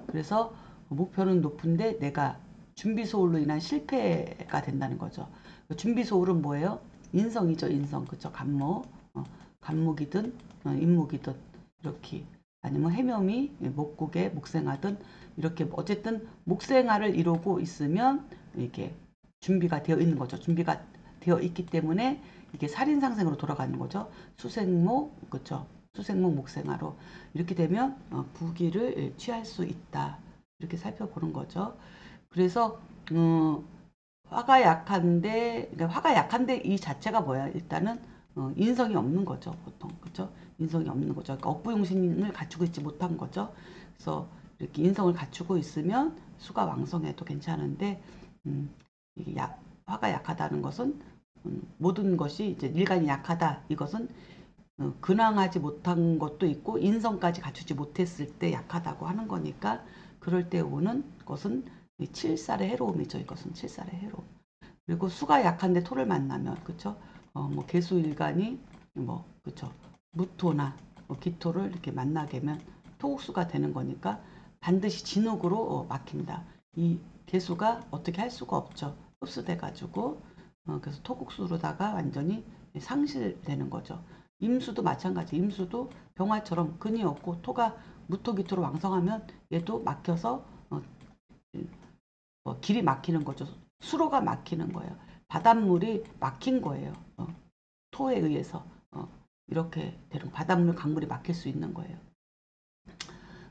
그래서 목표는 높은데 내가 준비 소홀로 인한 실패가 된다는 거죠. 준비 소홀은 뭐예요? 인성이죠, 인성. 그쵸? 간목, 간목이든 인목이든 이렇게 아니면 해묘미, 목국에 목생하든 이렇게 어쨌든 목생화를 이루고 있으면 이게 준비가 되어 있는 거죠. 준비가 되어 있기 때문에 이게 살인상생으로 돌아가는 거죠. 수생목, 그쵸? 수생목 목생화로 이렇게 되면 부기를 취할 수 있다. 이렇게 살펴보는 거죠. 그래서 화가 약한데, 그러니까 화가 약한데 이 자체가 뭐야? 일단은 인성이 없는 거죠, 보통. 그죠? 인성이 없는 거죠. 그러니까 업부용신을 갖추고 있지 못한 거죠. 그래서 이렇게 인성을 갖추고 있으면 수가 왕성해도 괜찮은데, 이게 화가 약하다는 것은 모든 것이 이제 일간이 약하다. 이것은 근황하지 못한 것도 있고 인성까지 갖추지 못했을 때 약하다고 하는 거니까 그럴 때 오는 것은 칠살의 해로움이죠. 이것은 칠살의 해로움. 그리고 수가 약한데 토를 만나면 그쵸? 뭐 개수일간이 뭐 그쵸? 무토나 뭐 기토를 이렇게 만나게 하면 토국수가 되는 거니까 반드시 진흙으로 막힌다. 이 개수가 어떻게 할 수가 없죠. 흡수돼 가지고 그래서 토국수로다가 완전히 상실되는 거죠. 임수도 마찬가지. 임수도 병화처럼 근이 없고 토가 무토기토로 왕성하면 얘도 막혀서 길이 막히는 거죠. 수로가 막히는 거예요. 바닷물이 막힌 거예요. 토에 의해서 이렇게 되는 바닷물 강물이 막힐 수 있는 거예요.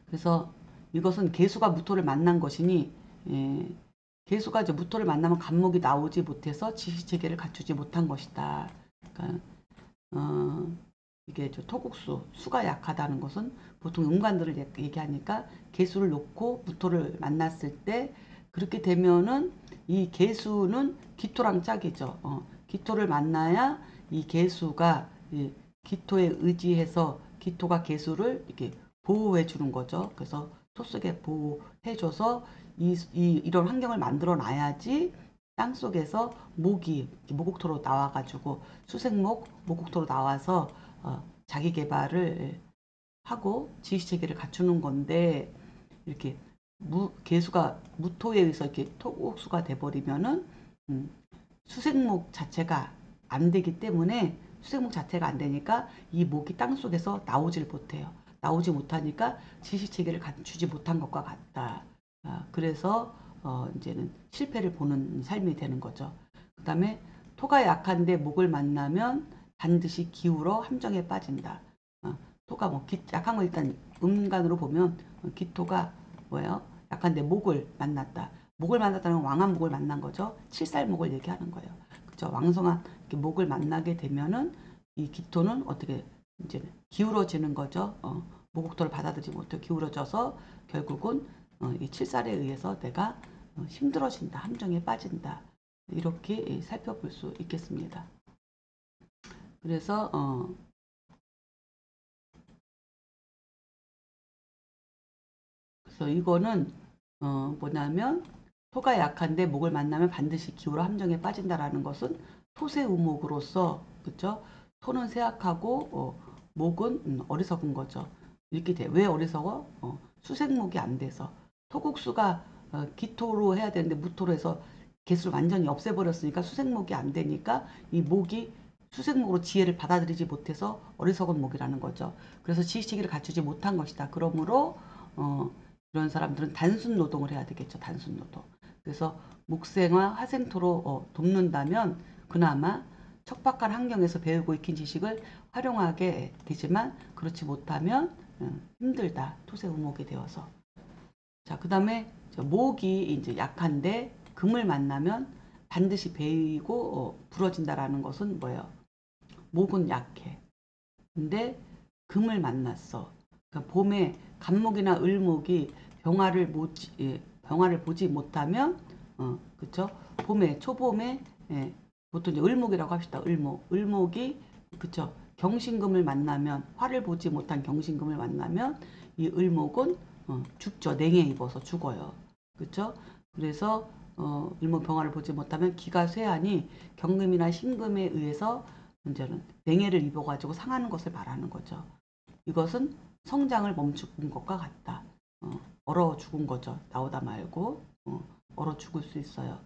그래서 이것은 개수가 무토를 만난 것이니 예, 개수가 이제 무토를 만나면 간목이 나오지 못해서 지시체계를 갖추지 못한 것이다. 그러니까 이게 저 토국수 수가 약하다는 것은 보통 음관들을 얘기하니까 개수를 놓고 무토를 만났을 때 그렇게 되면은 이 개수는 기토랑 짝이죠. 기토를 만나야 이 개수가 이 기토에 의지해서 기토가 개수를 이렇게 보호해 주는 거죠. 그래서 토 속에 보호해줘서 이런 환경을 만들어 놔야지 땅 속에서 목이 모국토로 나와가지고 수생목 모국토로 나와서 자기 개발을 하고 지휘체계를 갖추는 건데 이렇게 개수가 무토에 의해서 이렇게 토국수가 돼버리면은 음, 수생목 자체가 안 되기 때문에 수생목 자체가 안 되니까 이 목이 땅 속에서 나오질 못해요. 나오지 못하니까 지시체계를 갖추지 못한 것과 같다. 그래서 이제는 실패를 보는 삶이 되는 거죠. 그 다음에 토가 약한데 목을 만나면 반드시 기울어 함정에 빠진다. 토가 뭐 약한 거 일단 음간으로 보면 기토가 뭐예요? 약한데 목을 만났다. 목을 만났다는 왕한 목을 만난 거죠. 칠살목을 얘기하는 거예요. 그죠? 왕성한 목을 만나게 되면은 이 기토는 어떻게 이제 기울어지는 거죠. 모국토를 받아들이지 못해 기울어져서 결국은 이 칠살에 의해서 내가 힘들어진다, 함정에 빠진다. 이렇게 살펴볼 수 있겠습니다. 그래서 그래서 이거는 뭐냐면 토가 약한데 목을 만나면 반드시 기울어 함정에 빠진다라는 것은 토세우목으로서 그죠? 토는 쇠약하고 목은 어리석은 거죠. 이렇게 돼. 왜 어리석어? 수생목이 안 돼서 토국수가 기토로 해야 되는데 무토로 해서 개수를 완전히 없애버렸으니까 수생목이 안 되니까 이 목이 수생목으로 지혜를 받아들이지 못해서 어리석은 목이라는 거죠. 그래서 지식체계를 갖추지 못한 것이다. 그러므로 어, 이런 사람들은 단순 노동을 해야 되겠죠. 단순 노동. 그래서 목생화 화생토로 돕는다면 그나마 척박한 환경에서 배우고 익힌 지식을 활용하게 되지만 그렇지 못하면 힘들다. 토색 을목이 되어서. 자, 그 다음에 목이 이제 약한데 금을 만나면 반드시 베이고 부러진다라는 것은 뭐예요? 목은 약해. 근데 금을 만났어. 그러니까 봄에 간목이나 을목이 병화를 보지 못하면, 그쵸? 봄에, 초봄에, 예, 보통 이제 을목이라고 합시다. 을목이, 그쵸? 경신금을 만나면, 화를 보지 못한 경신금을 만나면, 이 을목은, 죽죠. 냉에 입어서 죽어요. 그쵸? 그래서, 을목 병화를 보지 못하면 기가 쇠하니 경금이나 신금에 의해서 문제는 냉해를 입어가지고 상하는 것을 말하는 거죠. 이것은 성장을 멈춘 것과 같다. 얼어 죽은 거죠. 나오다 말고 얼어 죽을 수 있어요.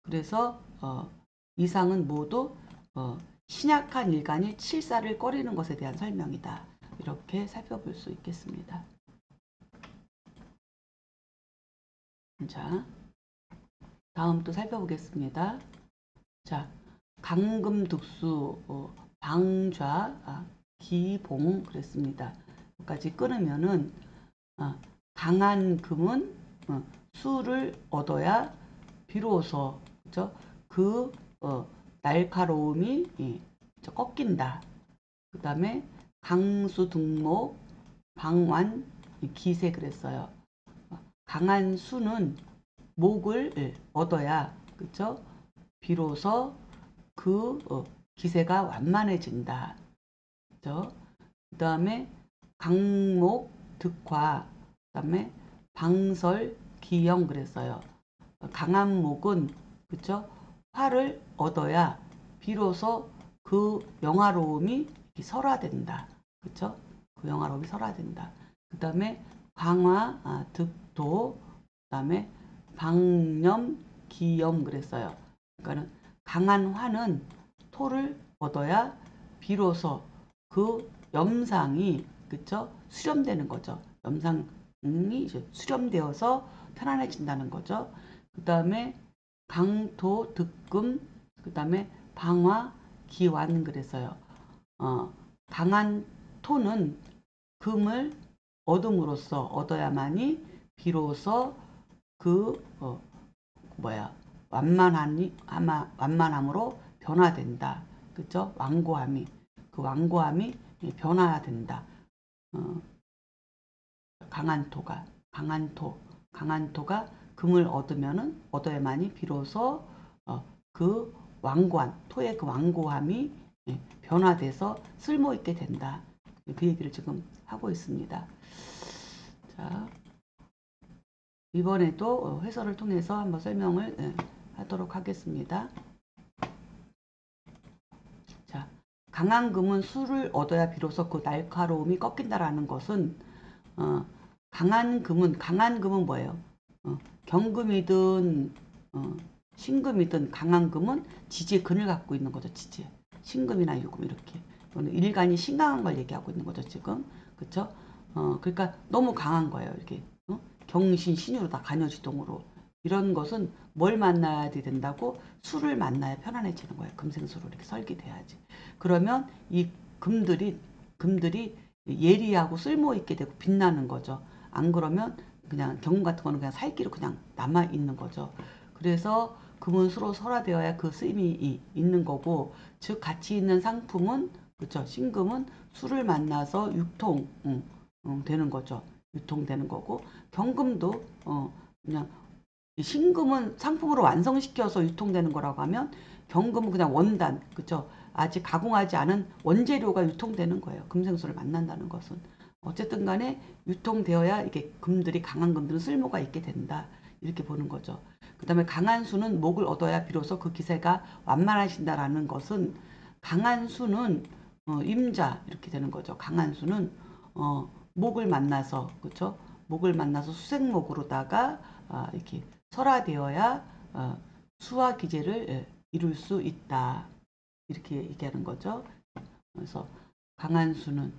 그래서 이상은 모두 신약한 일간이 칠사를 꺼리는 것에 대한 설명이다. 이렇게 살펴볼 수 있겠습니다. 자, 다음 또 살펴보겠습니다. 자, 강금득수 방좌 기봉 그랬습니다. 여기까지 끊으면은 강한 금은 수를 얻어야 비로소 그죠? 그 날카로움이 꺾인다. 그 다음에 강수 등목 방완 기세 그랬어요. 강한 수는 목을 얻어야 그죠? 비로소 그 기세가 완만해진다. 그죠? 그 다음에 강목, 득화, 그 다음에 방설, 기영 그랬어요. 강한 목은 그쵸? 화를 얻어야 비로소 그 영화로움이 설화된다. 그쵸? 그 영화로움이 설화된다. 그 다음에 강화, 득도, 그 다음에 방념, 기염 그랬어요. 그러니까는 강한 화는 토를 얻어야 비로소 그 염상이 그쵸? 수렴되는 거죠. 염상이 이제 수렴되어서 편안해진다는 거죠. 그 다음에 강토, 득금, 그 다음에 방화, 기완 그랬어요. 강한 토는 금을 얻음으로써 얻어야만이 비로소 그 완만함으로 변화된다. 그죠? 그 완고함이 변화된다. 강한 토가 금을 얻어야만이 비로소 그 토의 그 완고함이 변화돼서 쓸모있게 된다. 그 얘기를 지금 하고 있습니다. 자, 이번에도 해설을 통해서 한번 설명을 하도록 하겠습니다. 자, 강한 금은 수를 얻어야 비로소 그 날카로움이 꺾인다라는 것은 강한 금은 뭐예요? 경금이든 신금이든 강한 금은 지지의 근을 갖고 있는 거죠. 지지. 신금이나 유금 이렇게. 이거는 일간이 신강한 걸 얘기하고 있는 거죠. 지금. 그쵸? 그러니까 너무 강한 거예요. 이렇게. 경신, 신유로 다 간여지동으로. 이런 것은 뭘 만나야 된다고? 수를 만나야 편안해지는 거예요. 금생수로 이렇게 설계돼야지. 그러면 이 금들이 예리하고 쓸모있게 되고 빛나는 거죠. 안 그러면 그냥 경금 같은 거는 그냥 살기로 그냥 남아 있는 거죠. 그래서 금은 수로 설화되어야 그 쓰임이 있는 거고, 즉 가치 있는 상품은 그렇죠. 신금은 수를 만나서 유통 되는 거죠. 유통되는 거고 경금도 그냥 신금은 상품으로 완성시켜서 유통되는 거라고 하면 경금은 그냥 원단 그렇죠. 아직 가공하지 않은 원재료가 유통되는 거예요. 금생수를 만난다는 것은. 어쨌든 간에 유통되어야 이게 강한 금들은 쓸모가 있게 된다. 이렇게 보는 거죠. 그 다음에 강한 수는 목을 얻어야 비로소 그 기세가 완만하신다라는 것은 강한 수는 임자 이렇게 되는 거죠. 강한 수는 목을 만나서 그렇죠. 목을 만나서 수생목으로다가 이렇게 설화되어야 수화 기제를 이룰 수 있다. 이렇게 얘기하는 거죠. 그래서 강한 수는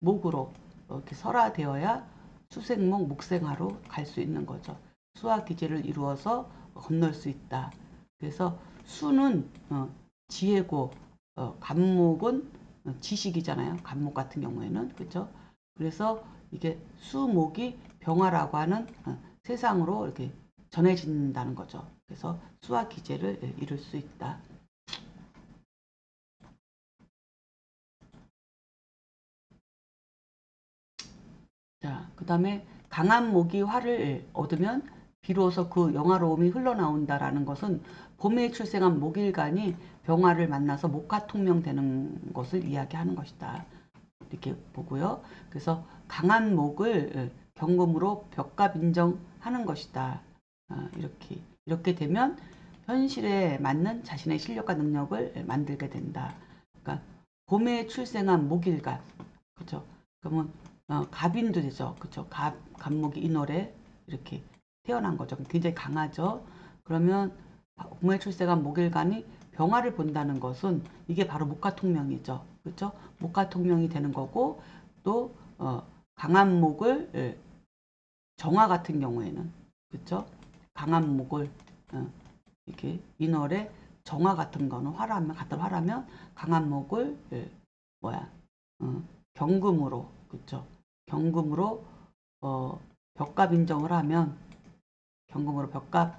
목으로 이렇게 설화되어야 수생목, 목생화로 갈 수 있는 거죠. 수화 기제를 이루어서 건널 수 있다. 그래서 수는 지혜고 간목은 지식이잖아요. 간목 같은 경우에는 그죠? 그래서 이게 수목이 병화라고 하는 세상으로 이렇게 전해진다는 거죠. 그래서 수와 기재를 이룰 수 있다. 자, 그 다음에 강한 목이 화를 얻으면 비로소 그 영화로움이 흘러나온다라는 것은 봄에 출생한 목일간이 병화를 만나서 목화통명되는 것을 이야기하는 것이다. 이렇게 보고요. 그래서 강한 목을 경금으로 벽갑인정하는 것이다. 이렇게 되면 현실에 맞는 자신의 실력과 능력을 만들게 된다. 그러니까 봄에 출생한 목일간, 그렇죠? 그러면 갑인도 되죠, 그렇죠? 갑목이 인월에 이렇게 태어난 거죠. 굉장히 강하죠. 그러면 봄에 출생한 목일간이 병화를 본다는 것은 이게 바로 목화통명이죠, 그렇죠? 목화통명이 되는 거고 또 강한 목을 정화 같은 경우에는 그렇죠? 강한 목을 어, 이렇게 인월에 정화 같은 거는 화라면 같은 화라면 강한 목을 뭐야 경금으로 그렇죠? 경금으로 벽갑 인정을 하면 경금으로 벽갑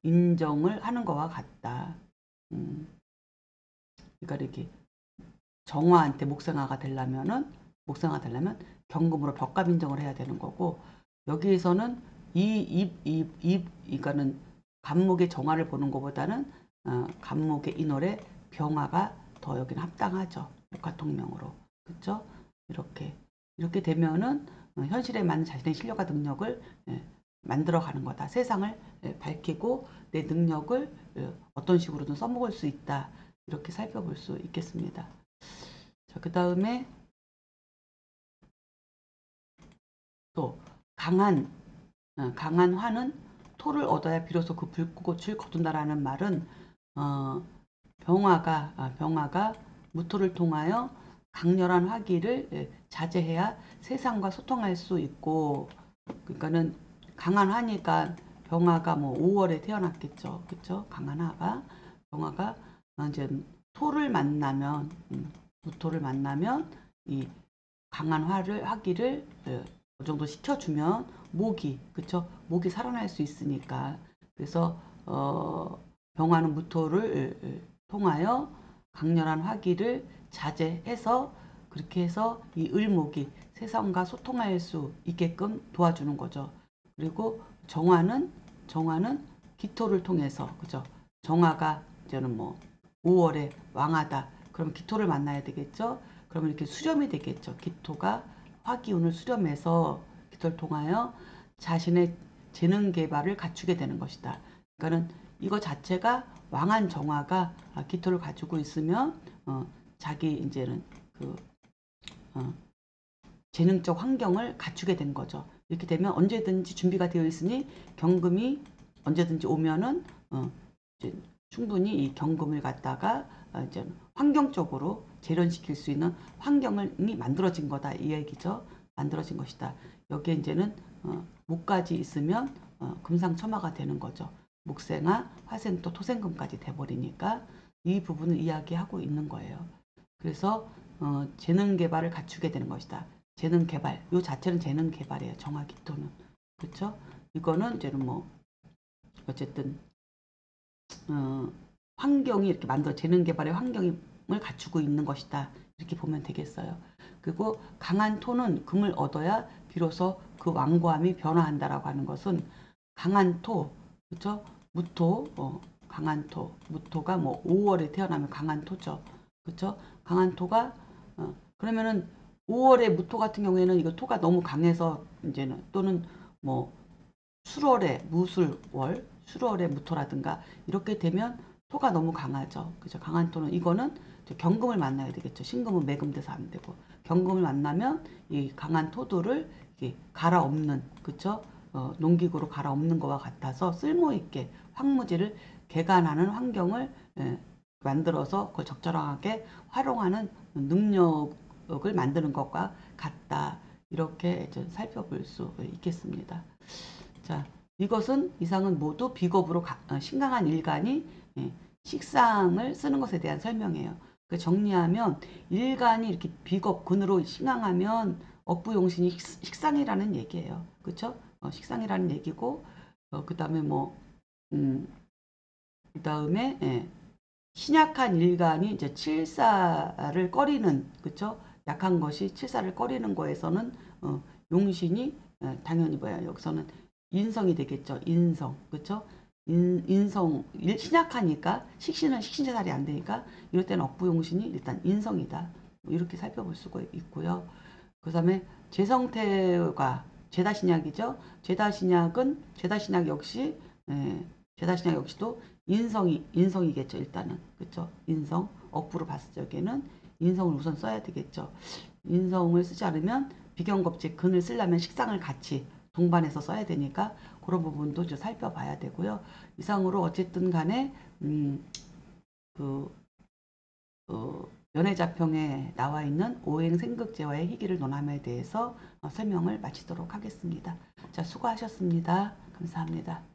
인정을 하는 거와 같다. 그러니까 이렇게 정화한테 목생화가 되려면 경금으로 벽갑 인정을 해야 되는 거고 여기에서는 이거는 간목의 정화를 보는 것보다는 간목의 인월의 병화가 더 여기는 합당하죠. 목화통명으로. 그렇죠? 이렇게 되면은 현실에 맞는 자신의 실력과 능력을 만들어가는 거다. 세상을 밝히고 내 능력을 어떤 식으로든 써먹을 수 있다. 이렇게 살펴볼 수 있겠습니다. 자, 그 다음에 또 강한 화는 토를 얻어야 비로소 그 불꽃을 거둔다라는 말은 병화가 무토를 통하여 강렬한 화기를 자제해야 세상과 소통할 수 있고 그러니까는 강한 화니까 병화가 뭐 5월에 태어났겠죠. 그렇죠? 강한 화가 병화가 이제 토를 만나면 무토를 만나면 이 강한 화기를 어느 정도 식혀주면 그쵸? 목이 살아날 수 있으니까 그래서 병화는 무토를 통하여 강렬한 화기를 자제해서 그렇게 해서 이 을목이 세상과 소통할 수 있게끔 도와주는 거죠. 그리고 정화는 기토를 통해서 그죠? 정화가 이제는 뭐 5월에 왕하다. 그럼 기토를 만나야 되겠죠? 그러면 이렇게 수렴이 되겠죠. 기토가 화기운을 수렴해서 기토를 통하여 자신의 재능 개발을 갖추게 되는 것이다. 그러니까는 이거 자체가 왕한 정화가 기토를 가지고 있으면 자기 이제는 그 재능적 환경을 갖추게 된 거죠. 이렇게 되면 언제든지 준비가 되어 있으니 경금이 언제든지 오면은 이제 충분히 이 경금을 갖다가 이제 환경적으로 재련시킬 수 있는 환경이 만들어진 거다 이 얘기죠. 만들어진 것이다. 여기에 이제는 목까지 있으면 금상첨화가 되는 거죠. 목생화, 화생토, 토생금까지 돼버리니까 이 부분을 이야기하고 있는 거예요. 그래서 재능 개발을 갖추게 되는 것이다. 재능 개발, 요 자체는 재능 개발이에요. 정화기토는. 그렇죠? 이거는 이제는 뭐 어쨌든 환경이 이렇게 재능 개발의 환경을 갖추고 있는 것이다. 이렇게 보면 되겠어요. 그리고 강한 토는 금을 얻어야 비로소 그 완고함이 변화한다라고 하는 것은 강한 토, 그렇죠? 강한 토, 무토가 뭐 5월에 태어나면 강한 토죠. 그렇죠? 강한 토가 그러면은 5월에 무토 같은 경우에는 이거 토가 너무 강해서 이제는 또는 뭐 술월에 무토라든가 이렇게 되면 토가 너무 강하죠. 그죠? 강한 토는 이거는 경금을 만나야 되겠죠. 신금은 매금돼서 안 되고 경금을 만나면 이 강한 토도를 갈아엎는 그쵸? 농기구로 갈아엎는 것과 같아서 쓸모있게 황무지를 개간하는 환경을 만들어서 그걸 적절하게 활용하는 능력을 만드는 것과 같다. 이렇게 살펴볼 수 있겠습니다. 자, 이상은 모두 비겁으로 신강한 일간이 식상을 쓰는 것에 대한 설명이에요. 그 정리하면 일간이 이렇게 비겁 근으로 신앙하면 억부용신이 식상이라는 얘기예요. 그렇죠? 식상이라는 얘기고 그 다음에 뭐 그 다음에 신약한 일간이 이제 칠사를 꺼리는 그쵸? 약한 것이 칠사를 꺼리는 거에서는 용신이 당연히 뭐야 여기서는 인성이 되겠죠. 인성 그쵸? 인성 신약하니까 식신은 식신자살이 안 되니까 이럴 때는 억부용신이 일단 인성이다. 뭐 이렇게 살펴볼 수가 있고요. 그 다음에 재성태가 제다신약이죠. 제다신약 역시 제다신약 역시도 인성이겠죠. 일단은 그렇죠. 인성 억부로 봤을 적에는 인성을 우선 써야 되겠죠. 인성을 쓰지 않으면 비경겁제 근을 쓰려면 식상을 같이 동반해서 써야 되니까 그런 부분도 좀 살펴봐야 되고요. 이상으로 어쨌든 간에 그 연애자평에 나와 있는 오행생극제와의 희귀를 논함에 대해서 설명을 마치도록 하겠습니다. 자, 수고하셨습니다. 감사합니다.